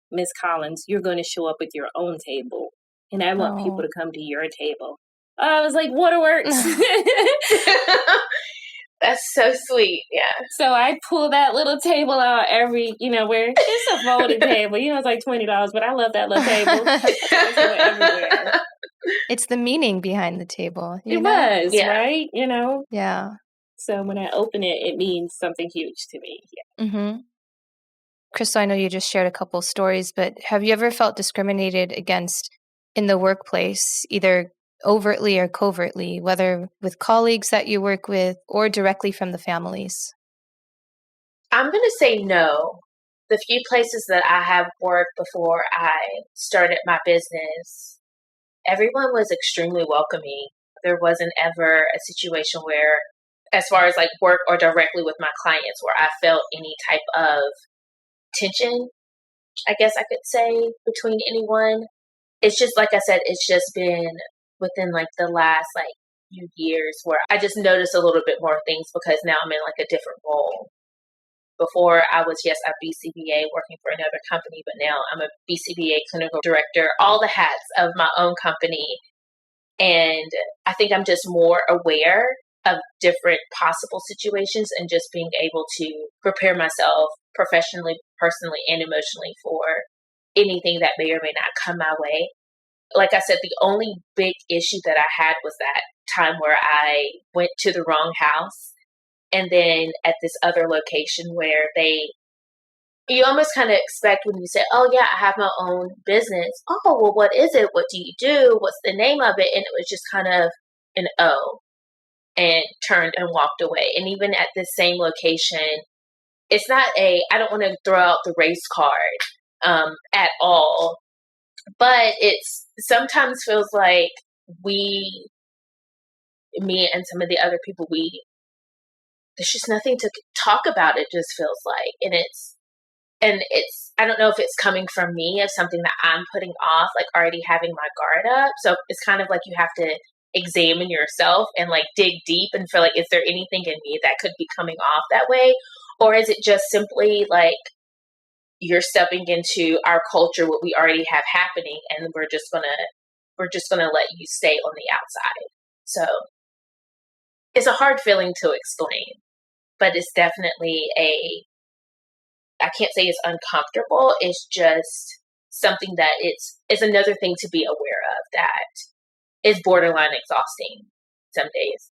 Miss Collins, you're going to show up with your own table. And I want people to come to your table." I was like, waterworks. That's so sweet. Yeah. So I pull that little table out where it's a folding table. It's like $20, but I love that little table. Everywhere. It's the meaning behind the table. It was, yeah. Right? Yeah. So when I open it, it means something huge to me. Yeah. Mm-hmm. Crystal, I know you just shared a couple stories, but have you ever felt discriminated against in the workplace, either overtly or covertly, whether with colleagues that you work with or directly from the families? I'm going to say no. The few places that I have worked before I started my business, everyone was extremely welcoming. There wasn't ever a situation where, as far as like work or directly with my clients, where I felt any type of tension, I guess I could say, between anyone. It's just, like I said, it's just been within like the last like few years where I just noticed a little bit more things, because now I'm in like a different role. Before I was, yes, a BCBA working for another company, but now I'm a BCBA clinical director, all the hats of my own company. And I think I'm just more aware of different possible situations, and just being able to prepare myself professionally, personally, and emotionally for anything that may or may not come my way. Like I said, the only big issue that I had was that time where I went to the wrong house, and then at this other location where you almost kind of expect when you say, "Oh yeah, I have my own business." "Oh, well, what is it? What do you do? What's the name of it?" And it was just kind of an "oh," and turned and walked away. And even at this same location, it's not I don't want to throw out the race card at all, but it's sometimes feels like me and some of the other people, there's just nothing to talk about. It just feels like, and it's, I don't know if it's coming from me, as something that I'm putting off, like already having my guard up. So it's kind of like you have to examine yourself and like dig deep and feel like, is there anything in me that could be coming off that way? Or is it just simply like you're stepping into our culture, what we already have happening, and we're just gonna let you stay on the outside. So it's a hard feeling to explain, but it's definitely I can't say it's uncomfortable. It's just something that it's another thing to be aware of that is borderline exhausting some days.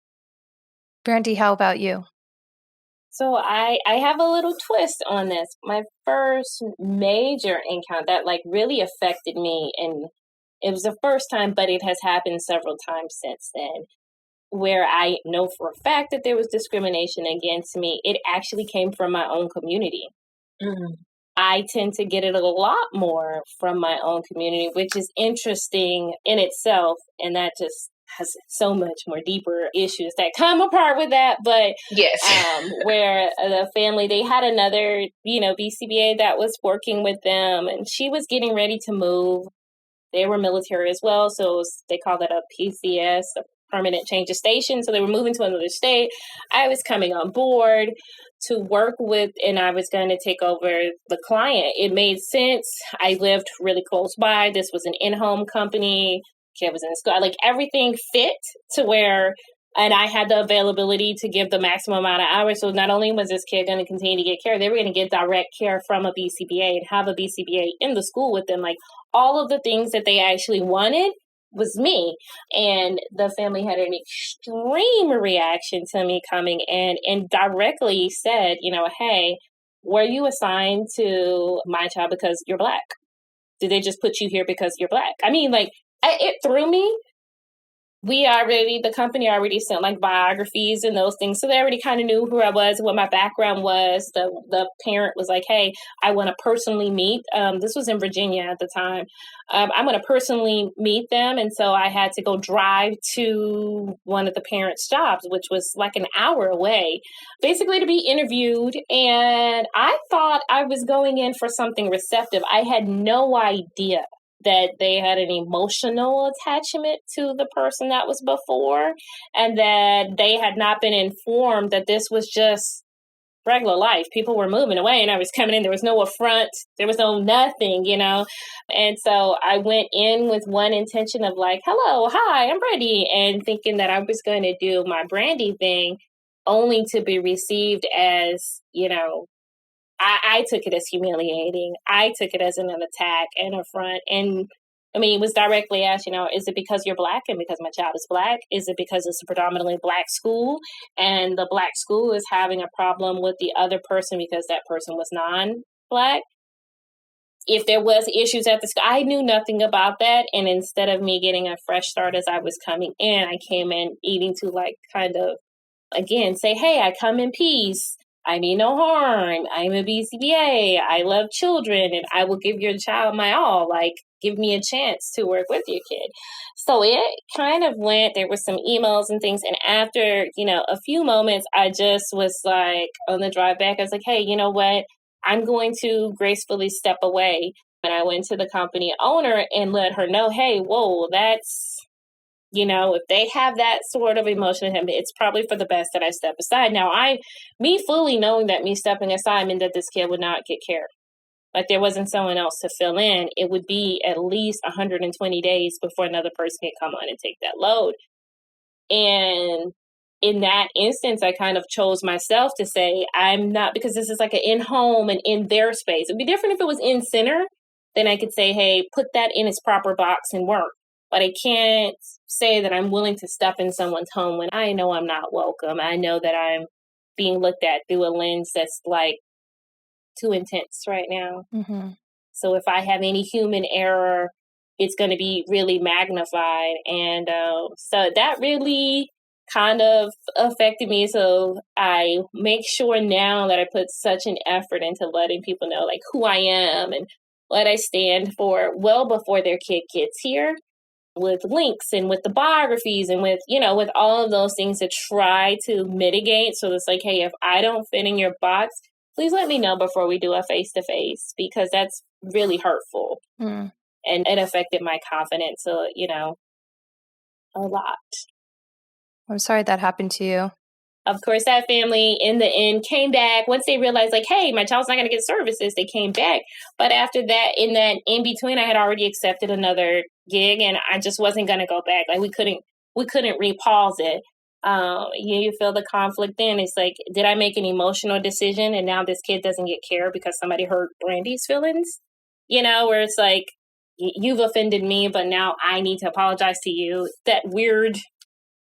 Brandy, how about you? So I have a little twist on this. My first major encounter that like really affected me, and it was the first time, but it has happened several times since then, where I know for a fact that there was discrimination against me. It actually came from my own community. Mm. I tend to get it a lot more from my own community, which is interesting in itself. And that just has so much more deeper issues that come apart with that. But yes, where the family, they had another, BCBA that was working with them, and she was getting ready to move. They were military as well. So they call that a PCS, a permanent change of station. So they were moving to another state. I was coming on board to work with, and I was going to take over the client. It made sense. I lived really close by. This was an in-home company. Kid was in school. Like everything fit to where, and I had the availability to give the maximum amount of hours. So not only was this kid going to continue to get care, they were going to get direct care from a BCBA and have a BCBA in the school with them. Like all of the things that they actually wanted was me. And the family had an extreme reaction to me coming in and directly said, hey, were you assigned to my child because you're Black? Did they just put you here because you're Black? I mean, like, it threw me. The company already sent like biographies and those things. So they already kind of knew who I was, what my background was. The parent was like, hey, I want to personally meet. This was in Virginia at the time. I want to personally meet them. And so I had to go drive to one of the parents' jobs, which was like an hour away, basically to be interviewed. And I thought I was going in for something receptive. I had no idea that they had an emotional attachment to the person that was before, and that they had not been informed that this was just regular life. People were moving away and I was coming in. There was no affront. There was no nothing, And so I went in with one intention of like, hello, hi, I'm Brandy, and thinking that I was going to do my Brandy thing, only to be received as, I took it as humiliating. I took it as an attack and affront. And I mean, it was directly asked, is it because you're Black and because my child is Black? Is it because it's a predominantly Black school and the Black school is having a problem with the other person because that person was non-Black? If there was issues at the school, I knew nothing about that. And instead of me getting a fresh start as I was coming in, I came in eating to like kind of, again, say, hey, I come in peace. I mean no harm. I'm a BCBA. I love children, and I will give your child my all. Like, give me a chance to work with your kid. So it kind of went, there were some emails and things. And after, a few moments, I just was like, on the drive back, I was like, hey, you know what? I'm going to gracefully step away. And I went to the company owner and let her know, hey, whoa, that's, if they have that sort of emotion in him, it's probably for the best that I step aside. Now, me fully knowing that me stepping aside meant that this kid would not get care. Like there wasn't someone else to fill in. It would be at least 120 days before another person can come on and take that load. And in that instance, I kind of chose myself to say, I'm not, because this is like an in-home and in their space. It'd be different if it was in center. Then I could say, hey, put that in its proper box and work. But I can't say that I'm willing to step in someone's home when I know I'm not welcome. I know that I'm being looked at through a lens that's like too intense right now. Mm-hmm. So if I have any human error, it's going to be really magnified. And so that really kind of affected me. So I make sure now that I put such an effort into letting people know like who I am and what I stand for well before their kid gets here, with links and with the biographies and with, with all of those things to try to mitigate. So it's like, hey, if I don't fit in your box, please let me know before we do a face-to-face, because that's really hurtful. Mm. And it affected my confidence, a lot. I'm sorry that happened to you. Of course, that family in the end came back once they realized, like, hey, my child's not going to get services. They came back. But after that, in between, I had already accepted another gig, and I just wasn't going to go back. Like, we couldn't repause it. You feel the conflict then. It's like, did I make an emotional decision and now this kid doesn't get care because somebody hurt Brandy's feelings? Where it's like, you've offended me, but now I need to apologize to you. That weird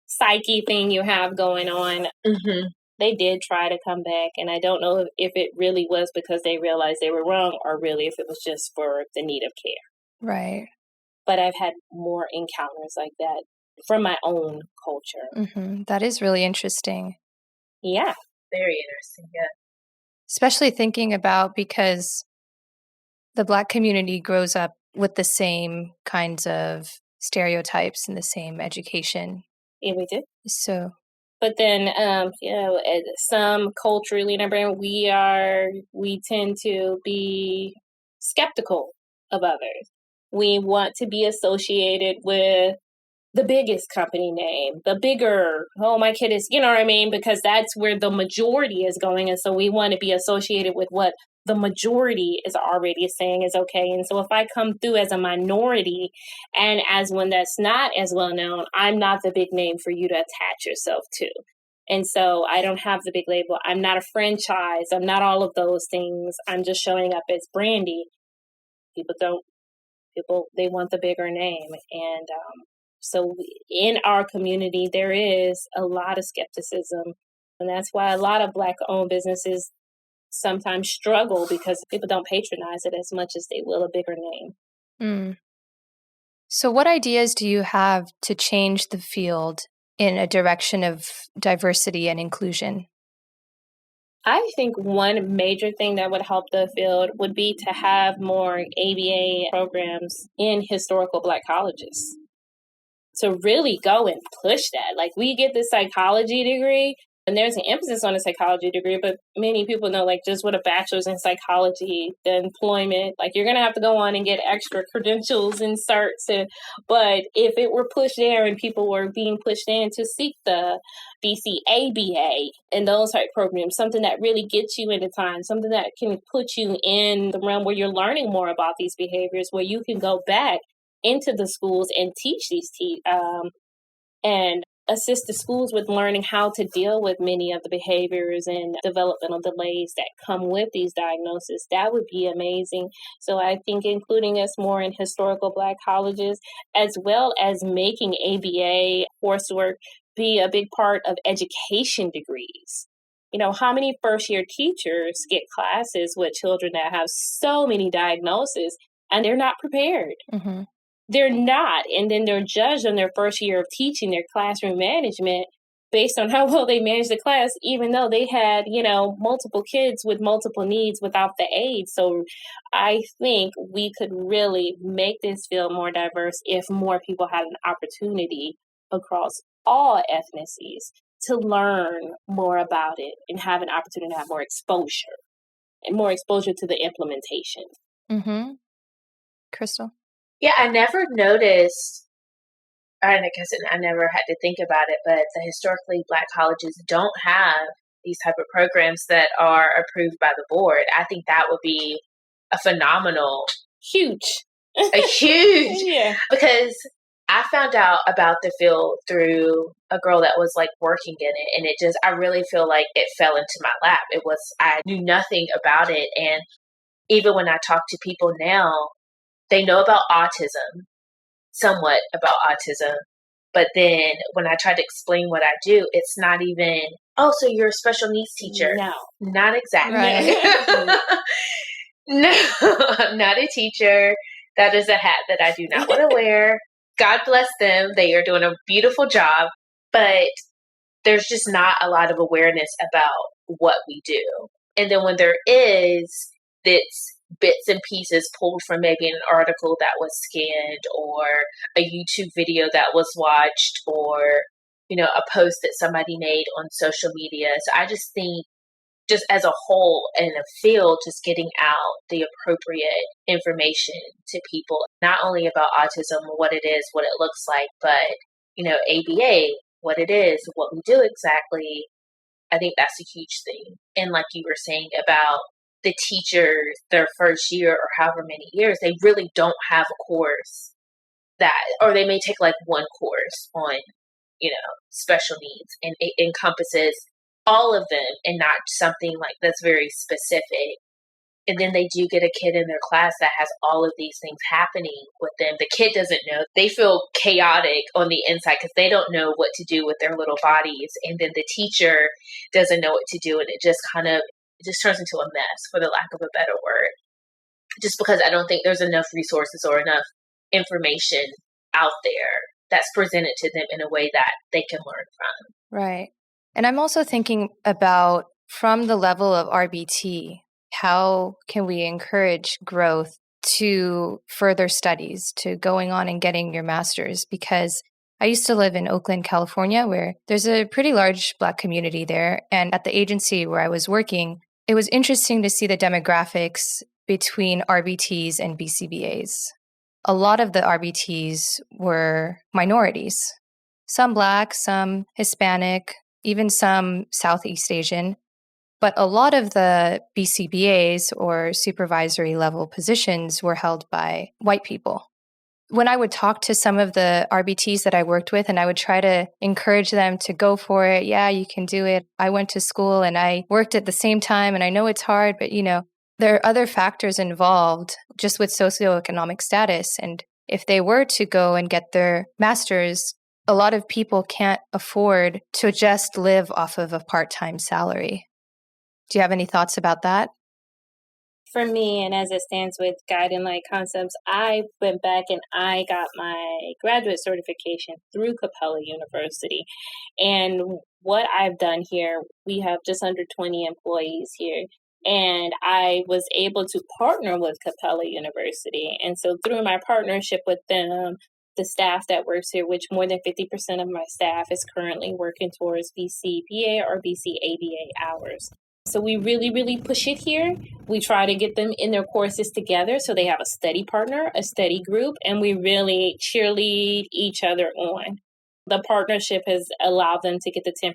psyche thing you have going on. Mm-hmm. They did try to come back, and I don't know if it really was because they realized they were wrong or really if it was just for the need of care. Right. But I've had more encounters like that from my own culture. Mm-hmm. That is really interesting. Yeah. Very interesting, yeah. Especially thinking about because the Black community grows up with the same kinds of stereotypes and the same education. Yeah, we do. So, but then, some culturally, we tend to be skeptical of others. We want to be associated with the biggest company name, the bigger, my kid is, you know what I mean? Because that's where the majority is going. And so we want to be associated with what the majority is already saying is okay. And so if I come through as a minority and as one that's not as well known, I'm not the big name for you to attach yourself to. And so I don't have the big label. I'm not a franchise. I'm not all of those things. I'm just showing up as Brandy. They want the bigger name. And so in our community, there is a lot of skepticism. And that's why a lot of Black-owned businesses sometimes struggle because people don't patronize it as much as they will a bigger name. Mm. So what ideas do you have to change the field in a direction of diversity and inclusion? I think one major thing that would help the field would be to have more ABA programs in historical Black colleges. To really go and push that. Like, we get the psychology degree, and there's an emphasis on a psychology degree, but many people know, like, just with a bachelor's in psychology, the employment, like, you're going to have to go on and get extra credentials and certs. But if it were pushed there and people were being pushed in to seek the BCABA and those type programs, something that really gets you into time, something that can put you in the realm where you're learning more about these behaviors, where you can go back into the schools and teach these and assist the schools with learning how to deal with many of the behaviors and developmental delays that come with these diagnoses. That would be amazing. So I think including us more in historical Black colleges, as well as making ABA coursework be a big part of education degrees. How many first-year teachers get classes with children that have so many diagnoses and they're not prepared? Mm-hmm. They're not. And then they're judged on their first year of teaching their classroom management based on how well they managed the class, even though they had, multiple kids with multiple needs without the aid. So I think we could really make this field more diverse if more people had an opportunity across all ethnicities to learn more about it and have an opportunity to have more exposure to the implementation. Mm-hmm. Crystal? Yeah, I never noticed, and I guess I never had to think about it, but the historically Black colleges don't have these type of programs that are approved by the board. I think that would be a phenomenal, huge, Yeah. Because I found out about the field through a girl that was like working in it, and I really feel like it fell into my lap. I knew nothing about it, and even when I talk to people now, they know about autism, somewhat about autism, but then when I try to explain what I do, it's not even, oh, so you're a special needs teacher. No. Not exactly. Right. No, I'm not a teacher. That is a hat that I do not want to wear. God bless them. They are doing a beautiful job, but there's just not a lot of awareness about what we do. And then when there is, it's bits and pieces pulled from maybe an article that was scanned or a YouTube video that was watched or, a post that somebody made on social media. So I just think just as a whole in a field, just getting out the appropriate information to people, not only about autism, what it is, what it looks like, but, ABA, what it is, what we do exactly, I think that's a huge thing. And like you were saying about the teachers, their first year or however many years, they really don't have a course that, or they may take like one course on, special needs, and it encompasses all of them and not something like that's very specific. And then they do get a kid in their class that has all of these things happening with them. The kid doesn't know. They feel chaotic on the inside because they don't know what to do with their little bodies. And then the teacher doesn't know what to do. And it just turns into a mess, for the lack of a better word. Just because I don't think there's enough resources or enough information out there that's presented to them in a way that they can learn from. Right. And I'm also thinking about, from the level of RBT, how can we encourage growth to further studies, to going on and getting your master's? Because I used to live in Oakland, California, where there's a pretty large Black community there. And at the agency where I was working, it was interesting to see the demographics between RBTs and BCBAs. A lot of the RBTs were minorities, some Black, some Hispanic, even some Southeast Asian. But a lot of the BCBAs, or supervisory level positions, were held by white people. When I would talk to some of the RBTs that I worked with, and I would try to encourage them to go for it, yeah, you can do it. I went to school and I worked at the same time, and I know it's hard, but there are other factors involved just with socioeconomic status. And if they were to go and get their master's, a lot of people can't afford to just live off of a part-time salary. Do you have any thoughts about that? For me, and as it stands with Guiding Light Concepts, I went back and I got my graduate certification through Capella University. And what I've done here, we have just under 20 employees here. And I was able to partner with Capella University. And so through my partnership with them, the staff that works here, which more than 50% of my staff is currently working towards BCBA or BCABA hours. So we really, really push it here. We try to get them in their courses together so they have a study partner, a study group, and we really cheerlead each other on. The partnership has allowed them to get the 10%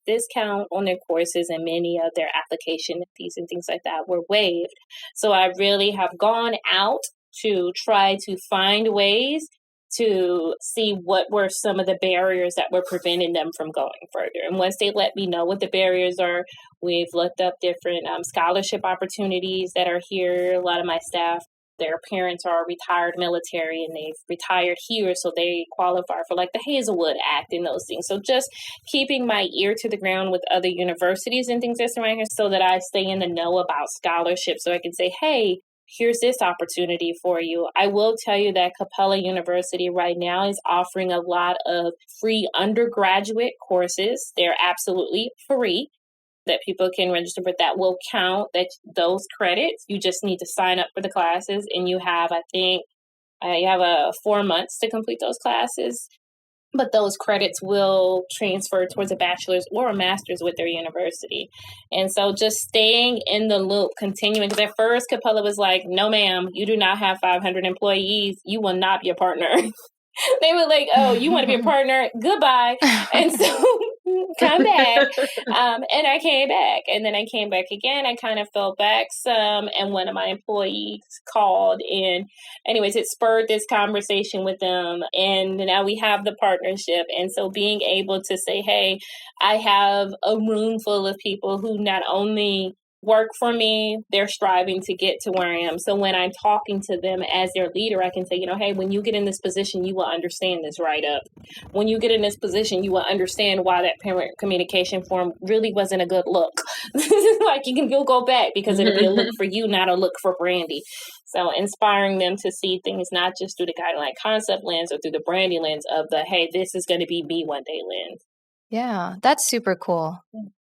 discount on their courses, and many of their application fees and things like that were waived. So I really have gone out to try to find ways to see what were some of the barriers that were preventing them from going further. And once they let me know what the barriers are, we've looked up different scholarship opportunities that are here. A lot of my staff, their parents are retired military and they've retired here, so they qualify for like the Hazelwood Act and those things. So just keeping my ear to the ground with other universities and things that's around here so that I stay in the know about scholarships, so I can say, hey, here's this opportunity for you. I will tell you that Capella University right now is offering a lot of free undergraduate courses. They're absolutely free that people can register, but that will count those credits. You just need to sign up for the classes, and you have, I think, you have 4 months to complete those classes. But those credits will transfer towards a bachelor's or a master's with their university. And so just staying in the loop, continuing. Because at first, Capella was like, no, ma'am, you do not have 500 employees. You will not be a partner. They were like, oh, you want to be a partner? Goodbye. And so come back. And I came back. And then I came back again. I kind of fell back some. And one of my employees called. And anyways, it spurred this conversation with them. And now we have the partnership. And so being able to say, hey, I have a room full of people who not only work for me, they're striving to get to where I am. So when I'm talking to them as their leader, I can say, hey, when you get in this position, you will understand this right up. When you get in this position, you will understand why that parent communication form really wasn't a good look. Like you'll go back because it'll be a look for you, not a look for Brandy. So inspiring them to see things not just through the Guiding Light Concept lens or through the Brandy lens of the, hey, this is going to be me one day lens. Yeah, that's super cool.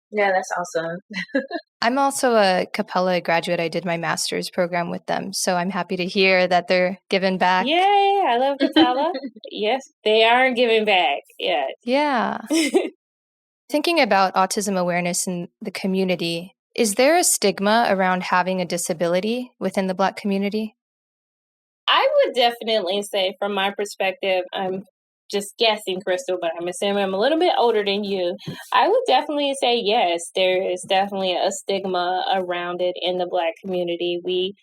Yeah, that's awesome. I'm also a Capella graduate. I did my master's program with them. So I'm happy to hear that they're giving back. Yay, I love Capella. Yes, they are giving back. Yeah. Thinking about autism awareness in the community, is there a stigma around having a disability within the Black community? I would definitely say, from my perspective, I'm just guessing, Crystal, but I'm assuming I'm a little bit older than you. I would definitely say yes, there is definitely a stigma around it in the Black community. We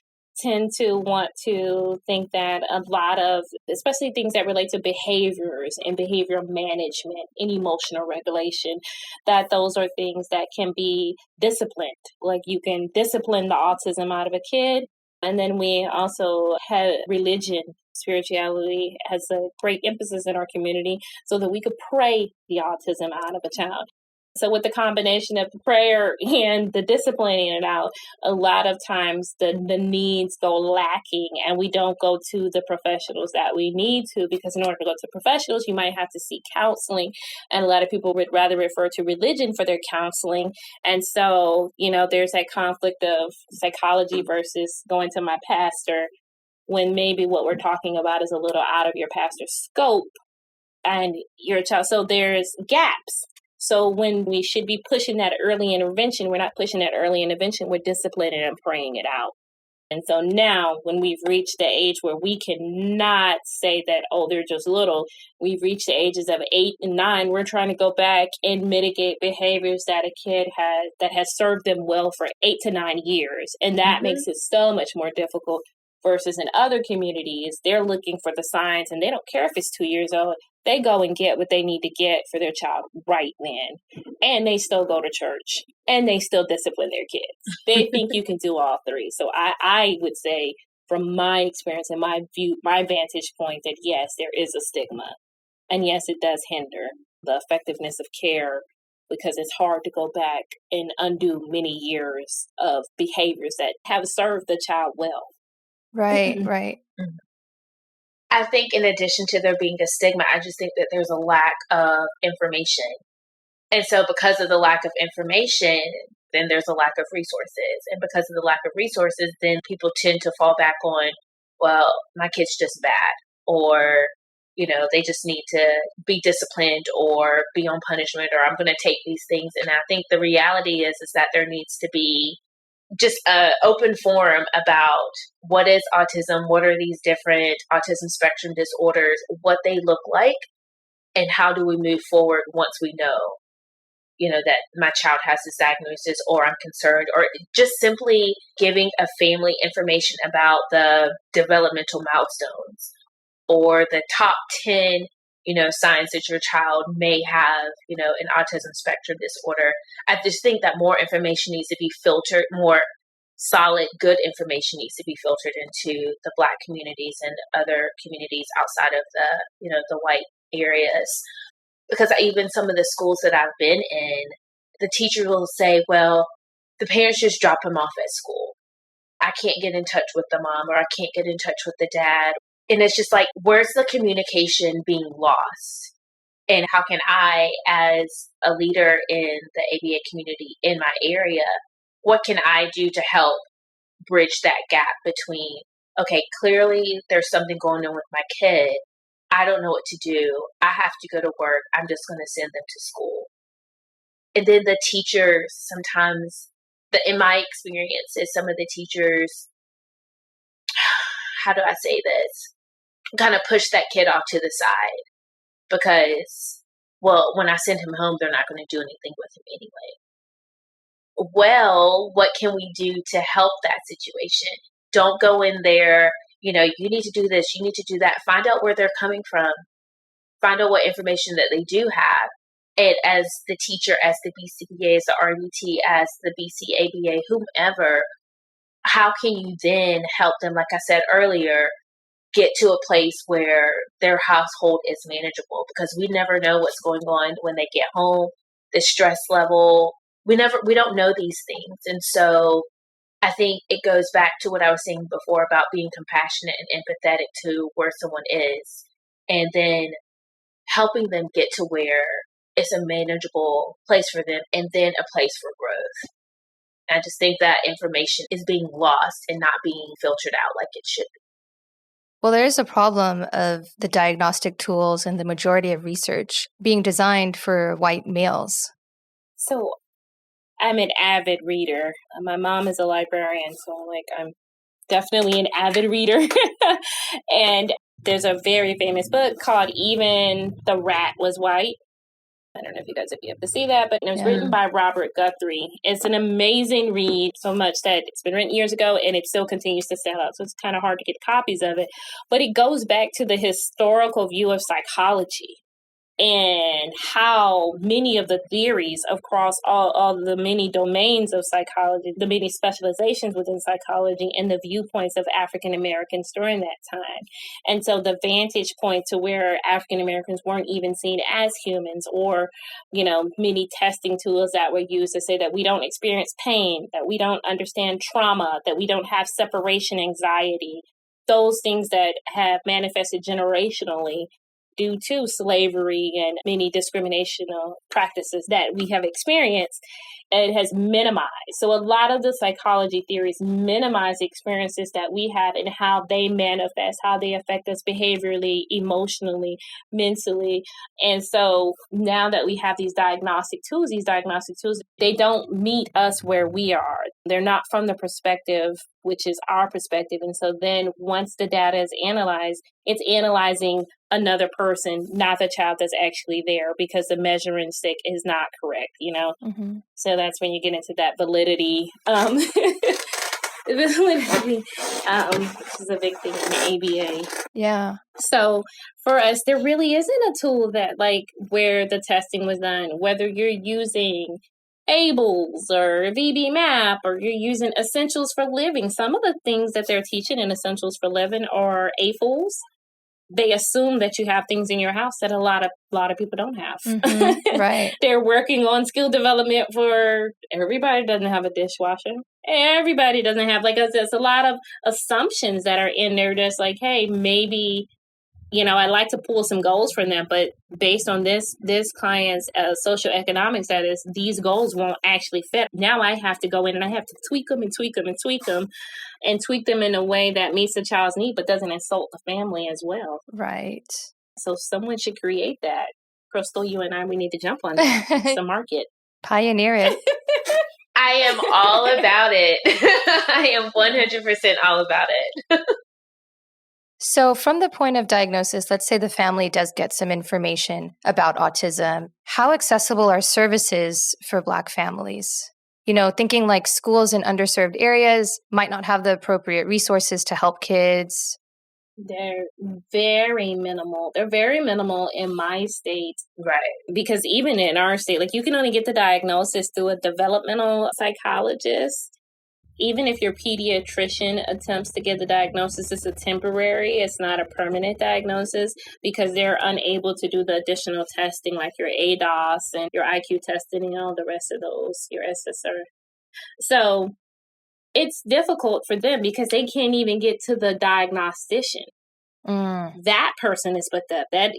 tend to want to think that a lot of, especially things that relate to behaviors and behavior management and emotional regulation, that those are things that can be disciplined. Like you can discipline the autism out of a kid. And then we also have religion. Spirituality has a great emphasis in our community so that we could pray the autism out of a child. So with the combination of the prayer and the disciplining it out, a lot of times the needs go lacking and we don't go to the professionals that we need to, because in order to go to professionals, you might have to seek counseling. And a lot of people would rather refer to religion for their counseling. And so, there's that conflict of psychology versus going to my pastor, when maybe what we're talking about is a little out of your pastor's scope and your child. So there's gaps. So when we should be pushing that early intervention, we're not pushing that early intervention, we're disciplining and praying it out. And so now when we've reached the age where we cannot say that, oh, they're just little, we've reached the ages of 8 and 9, we're trying to go back and mitigate behaviors that a kid has served them well for 8 to 9 years. And that makes it so much more difficult. Versus in other communities, they're looking for the signs and they don't care if it's 2 years old. They go and get what they need to get for their child right then. And they still go to church and they still discipline their kids. They think you can do all three. So I would say from my experience and my view, my vantage point, that yes, there is a stigma. And yes, it does hinder the effectiveness of care, because it's hard to go back and undo many years of behaviors that have served the child well. Right. I think in addition to there being a stigma, I just think that there's a lack of information. And so because of the lack of information, then there's a lack of resources. And because of the lack of resources, then people tend to fall back on, well, my kid's just bad, or, they just need to be disciplined or be on punishment, or I'm going to take these things. And I think the reality is that there needs to be just an open forum about what is autism, what are these different autism spectrum disorders, what they look like, and how do we move forward once we know, that my child has this diagnosis, or I'm concerned, or just simply giving a family information about the developmental milestones or the top 10 signs that your child may have, an autism spectrum disorder. I just think that more information needs to be filtered, more solid, good information needs to be filtered into the Black communities and other communities outside of the white areas. Because even some of the schools that I've been in, the teacher will say, well, the parents just drop him off at school. I can't get in touch with the mom, or I can't get in touch with the dad. And it's just like, where's the communication being lost? And how can I, as a leader in the ABA community in my area, what can I do to help bridge that gap between, okay, clearly there's something going on with my kid. I don't know what to do. I have to go to work. I'm just going to send them to school. And then the teachers sometimes, in my experience, is some of the teachers, how do I say this? Kind of push that kid off to the side because, well, when I send him home, they're not going to do anything with him anyway. Well, what can we do to help that situation? Don't go in there, you need to do this, you need to do that. Find out where they're coming from. Find out what information that they do have. And as the teacher, as the BCBA, as the RUT, as the BCABA, whomever, how can you then help them, like I said earlier, get to a place where their household is manageable? Because we never know what's going on when they get home, the stress level. We don't know these things. And so I think it goes back to what I was saying before about being compassionate and empathetic to where someone is, and then helping them get to where it's a manageable place for them, and then a place for growth. I just think that information is being lost and not being filtered out like it should be. Well, there is a problem of the diagnostic tools and the majority of research being designed for white males. So I'm an avid reader. My mom is a librarian, so I'm definitely an avid reader. And There's a very famous book called Even the Rat Was White. I don't know if you guys would be able to see that, but it was written by Robert Guthrie. It's an amazing read, so much that it's been written years ago and it still continues to sell out. So it's kind of hard to get copies of it. But it goes back to the historical view of psychology and how many of the theories across all the many domains of psychology, the many specializations within psychology, and the viewpoints of African Americans during that time. And so the vantage point to where African Americans weren't even seen as humans, or, many testing tools that were used to say that we don't experience pain, that we don't understand trauma, that we don't have separation anxiety, those things that have manifested generationally due to slavery and many discriminational practices that we have experienced, it has minimized. So a lot of the psychology theories minimize the experiences that we have and how they manifest, how they affect us behaviorally, emotionally, mentally. And so now that we have these diagnostic tools, they don't meet us where we are. They're not from the perspective, which is our perspective. And so then once the data is analyzed, it's analyzing another person, not the child that's actually there, because the measuring stick is not correct, Mm-hmm. So that's when you get into that validity, which is a big thing in the ABA. Yeah. So for us, there really isn't a tool that, like, where the testing was done, whether you're using ABLES or VB-MAP or you're using Essentials for Living. Some of the things that they're teaching in Essentials for Living are AFLs. They assume that you have things in your house that a lot of people don't have. Mm-hmm. Right. They're working on skill development for everybody doesn't have a dishwasher. Everybody doesn't have, there's a lot of assumptions that are in there. Just like, hey, maybe, I'd like to pull some goals from them, but based on this client's socioeconomic status, these goals won't actually fit. Now I have to go in and I have to tweak them in a way that meets the child's need, but doesn't insult the family as well. Right. So someone should create that. Crystal, you and I, we need to jump on that. It's the market. Pioneer it. I am all about it. I am 100% all about it. So from the point of diagnosis, let's say the family does get some information about autism. How accessible are services for Black families? Thinking like schools in underserved areas might not have the appropriate resources to help kids. They're very minimal. They're very minimal in my state. Right. Because even in our state, you can only get the diagnosis through a developmental psychologist. Even if your pediatrician attempts to get the diagnosis, it's a temporary, it's not a permanent diagnosis, because they're unable to do the additional testing like your ADOS and your IQ testing and all the rest of those, your SSR. So it's difficult for them because they can't even get to the diagnostician. That person is booked up. That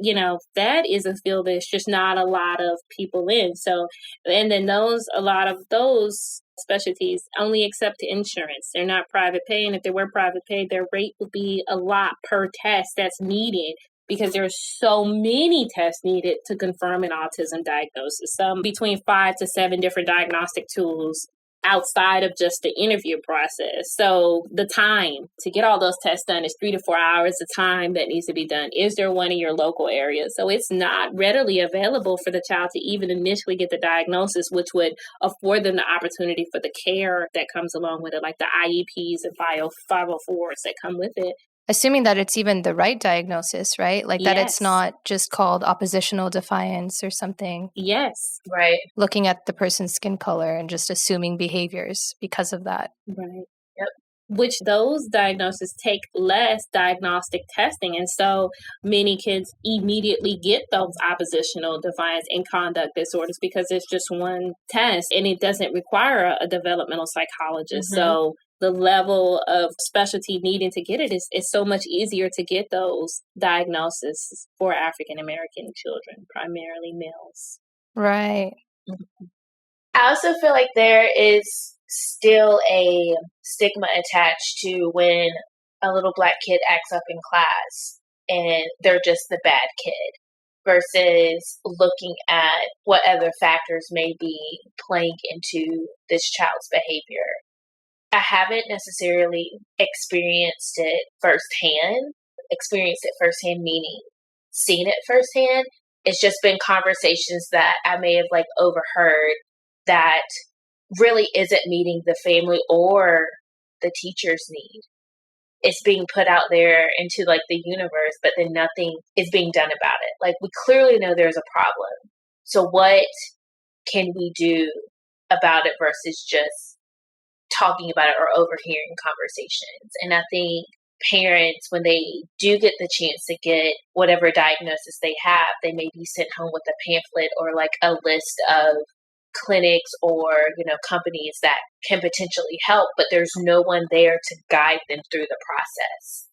is a field that's just not a lot of people in. So, and then a lot of those specialties only accept insurance. They're not private pay. And if they were private pay, their rate would be a lot per test that's needed, because there's so many tests needed to confirm an autism diagnosis. Between 5 to 7 different diagnostic tools outside of just the interview process. So the time to get all those tests done is 3 to 4 hours. The time that needs to be done. Is there one in your local area? So it's not readily available for the child to even initially get the diagnosis, which would afford them the opportunity for the care that comes along with it, like the IEPs and 504s that come with it. Assuming that it's even the right diagnosis, right? That Yes. It's not just called oppositional defiance or something. Yes. Right. Looking at the person's skin color and just assuming behaviors because of that. Right. Yep. Which those diagnoses take less diagnostic testing. And so many kids immediately get those oppositional defiance and conduct disorders because it's just one test and it doesn't require a developmental psychologist. Mm-hmm. So the level of specialty needing to get it is so much easier to get those diagnoses for African American children, primarily males. Right. I also feel like there is still a stigma attached to when a little Black kid acts up in class and they're just the bad kid, versus looking at what other factors may be playing into this child's behavior. I haven't necessarily experienced it firsthand, experienced it firsthand, meaning seen it firsthand. It's just been conversations that I may have like overheard that really isn't meeting the family or the teacher's need. It's being put out there into like the universe, but then nothing is being done about it. Like, we clearly know there's a problem. So what can we do about it versus just talking about it or overhearing conversations? And I think parents, when they do get the chance to get whatever diagnosis they have, they may be sent home with a pamphlet or like a list of clinics or, companies that can potentially help, but there's no one there to guide them through the process.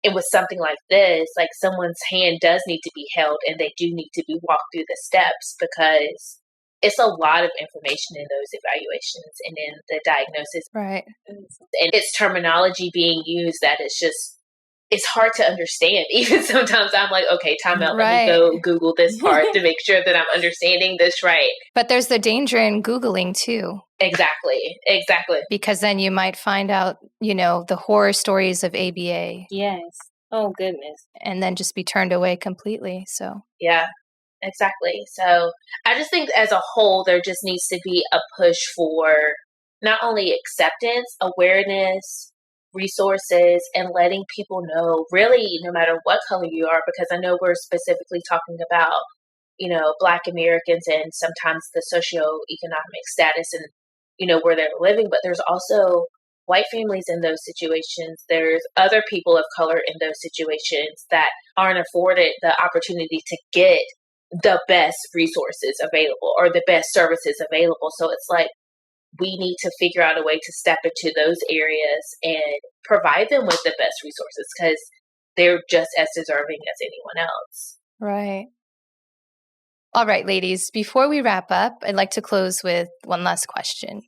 And with something like this, like, someone's hand does need to be held and they do need to be walked through the steps, because it's a lot of information in those evaluations and in the diagnosis. Right. And it's terminology being used that it's hard to understand. Even sometimes I'm like, okay, time out. Right. Let me go Google this part to make sure that I'm understanding this right. But there's the danger in Googling too. Exactly. Because then you might find out, the horror stories of ABA. Yes. Oh, goodness. And then just be turned away completely. So. Yeah, exactly. So I just think as a whole, there just needs to be a push for not only acceptance, awareness, resources, and letting people know, really, no matter what color you are, because I know we're specifically talking about, Black Americans and sometimes the socioeconomic status and, where they're living, but there's also white families in those situations. There's other people of color in those situations that aren't afforded the opportunity to get the best resources available or the best services available. So it's like, we need to figure out a way to step into those areas and provide them with the best resources, because they're just as deserving as anyone else. Right. All right, ladies, before we wrap up, I'd like to close with one last question.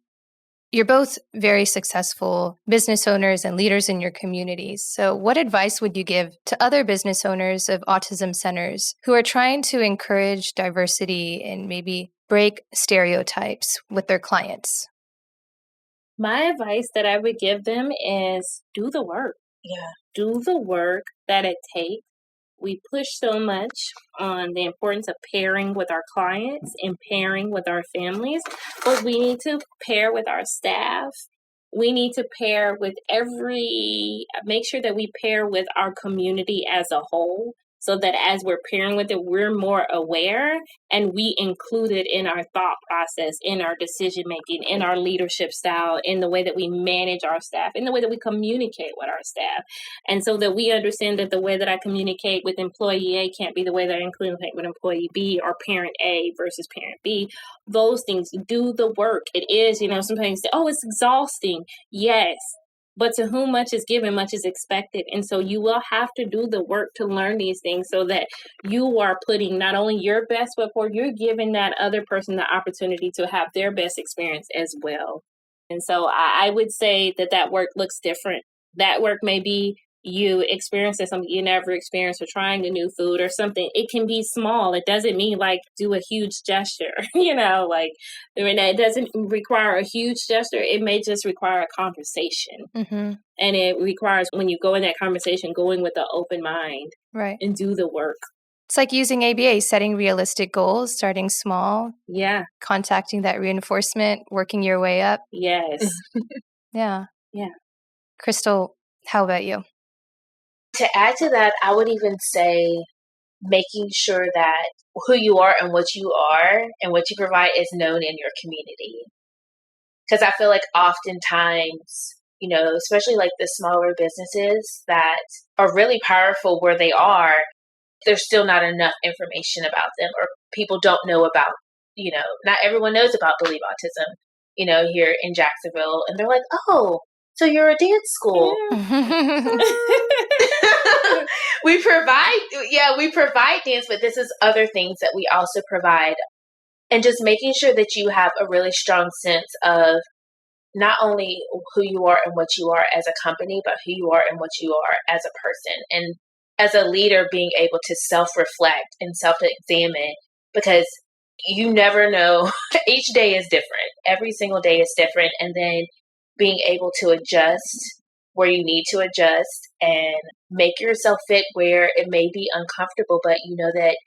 You're both very successful business owners and leaders in your communities. So what advice would you give to other business owners of autism centers who are trying to encourage diversity and maybe break stereotypes with their clients? My advice that I would give them is do the work. Yeah. Do the work that it takes. We push so much on the importance of pairing with our clients and pairing with our families, but we need to pair with our staff. We need to pair with make sure that we pair with our community as a whole, so that as we're pairing with it, we're more aware and we include it in our thought process, in our decision making, in our leadership style, in the way that we manage our staff, in the way that we communicate with our staff. And so that we understand that the way that I communicate with employee A can't be the way that I communicate with employee B, or parent A versus parent B. Those things, do the work. It is, sometimes you say, oh, it's exhausting. Yes. But to whom much is given, much is expected. And so you will have to do the work to learn these things, so that you are putting not only your best foot forward, you're giving that other person the opportunity to have their best experience as well. And so I would say that work looks different. That work may be you experiencing something you never experienced, or trying a new food or something. It can be small. It doesn't mean like do a huge gesture, it doesn't require a huge gesture. It may just require a conversation. Mm-hmm. And it requires, when you go in that conversation, going with an open mind, right, and do the work. It's like using ABA, setting realistic goals, starting small. Yeah. Contacting that reinforcement, working your way up. Yes. Yeah. Yeah. Crystal, how about you? To add to that, I would even say making sure that who you are and what you provide is known in your community. Because I feel like oftentimes, especially like the smaller businesses that are really powerful where they are, there's still not enough information about them, or people don't know about, not everyone knows about Believe Autism, here in Jacksonville. And they're like, oh, so you're a dance school. We provide dance, but this is other things that we also provide. And just making sure that you have a really strong sense of not only who you are and what you are as a company, but who you are and what you are as a person. And as a leader, being able to self-reflect and self-examine, because you never know. Each day is different. Every single day is different. And then being able to adjust where you need to adjust, and make yourself fit where it may be uncomfortable, but you know that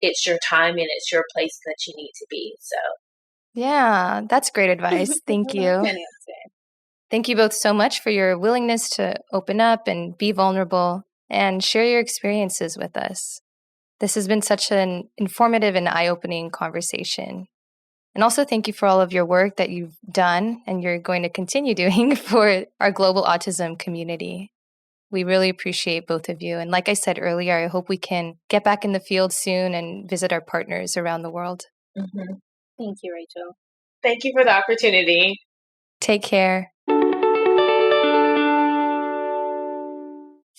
it's your time and it's your place that you need to be. So, Yeah, that's great advice. Thank you. Thank you both so much for your willingness to open up and be vulnerable and share your experiences with us. This has been such an informative and eye-opening conversation. And also thank you for all of your work that you've done and you're going to continue doing for our global autism community. We really appreciate both of you. And like I said earlier, I hope we can get back in the field soon and visit our partners around the world. Mm-hmm. Thank you, Rachel. Thank you for the opportunity. Take care.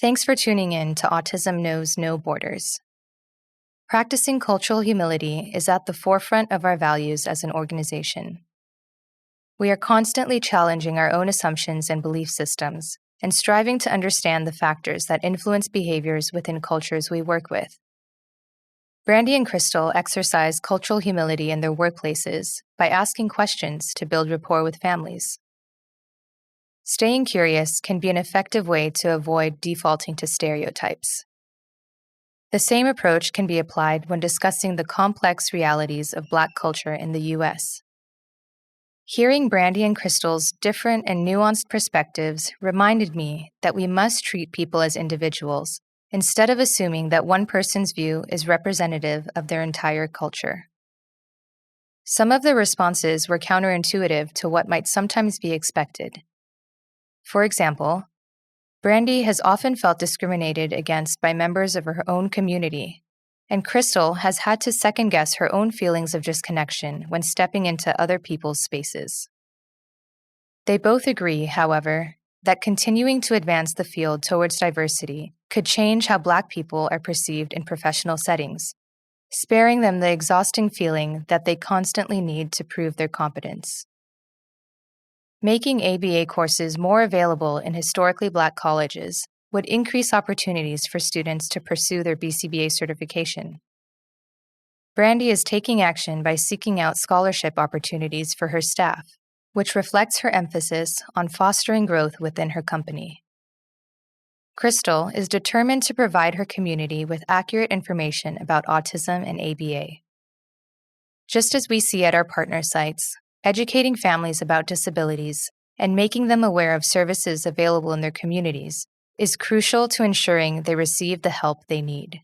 Thanks for tuning in to Autism Knows No Borders. Practicing cultural humility is at the forefront of our values as an organization. We are constantly challenging our own assumptions and belief systems and striving to understand the factors that influence behaviors within cultures we work with. Brandy and Crystal exercise cultural humility in their workplaces by asking questions to build rapport with families. Staying curious can be an effective way to avoid defaulting to stereotypes. The same approach can be applied when discussing the complex realities of Black culture in the U.S. Hearing Brandy and Crystal's different and nuanced perspectives reminded me that we must treat people as individuals instead of assuming that one person's view is representative of their entire culture. Some of the responses were counterintuitive to what might sometimes be expected. For example, Brandy has often felt discriminated against by members of her own community, and Crystal has had to second-guess her own feelings of disconnection when stepping into other people's spaces. They both agree, however, that continuing to advance the field towards diversity could change how Black people are perceived in professional settings, sparing them the exhausting feeling that they constantly need to prove their competence. Making ABA courses more available in historically Black colleges would increase opportunities for students to pursue their BCBA certification. Brandy is taking action by seeking out scholarship opportunities for her staff, which reflects her emphasis on fostering growth within her company. Crystal is determined to provide her community with accurate information about autism and ABA. Just as we see at our partner sites, educating families about disabilities and making them aware of services available in their communities is crucial to ensuring they receive the help they need.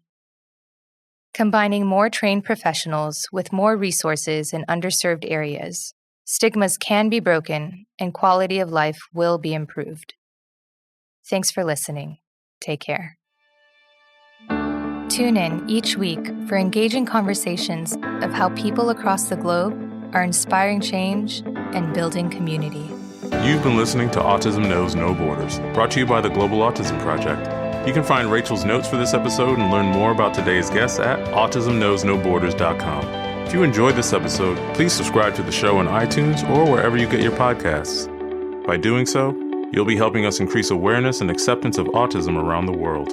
Combining more trained professionals with more resources in underserved areas, stigmas can be broken and quality of life will be improved. Thanks for listening. Take care. Tune in each week for engaging conversations of how people across the globe are inspiring change and building community. You've been listening to Autism Knows No Borders, brought to you by the Global Autism Project. You can find Rachel's notes for this episode and learn more about today's guests at autismknowsnoborders.com. If you enjoyed this episode, please subscribe to the show on iTunes or wherever you get your podcasts. By doing so, you'll be helping us increase awareness and acceptance of autism around the world.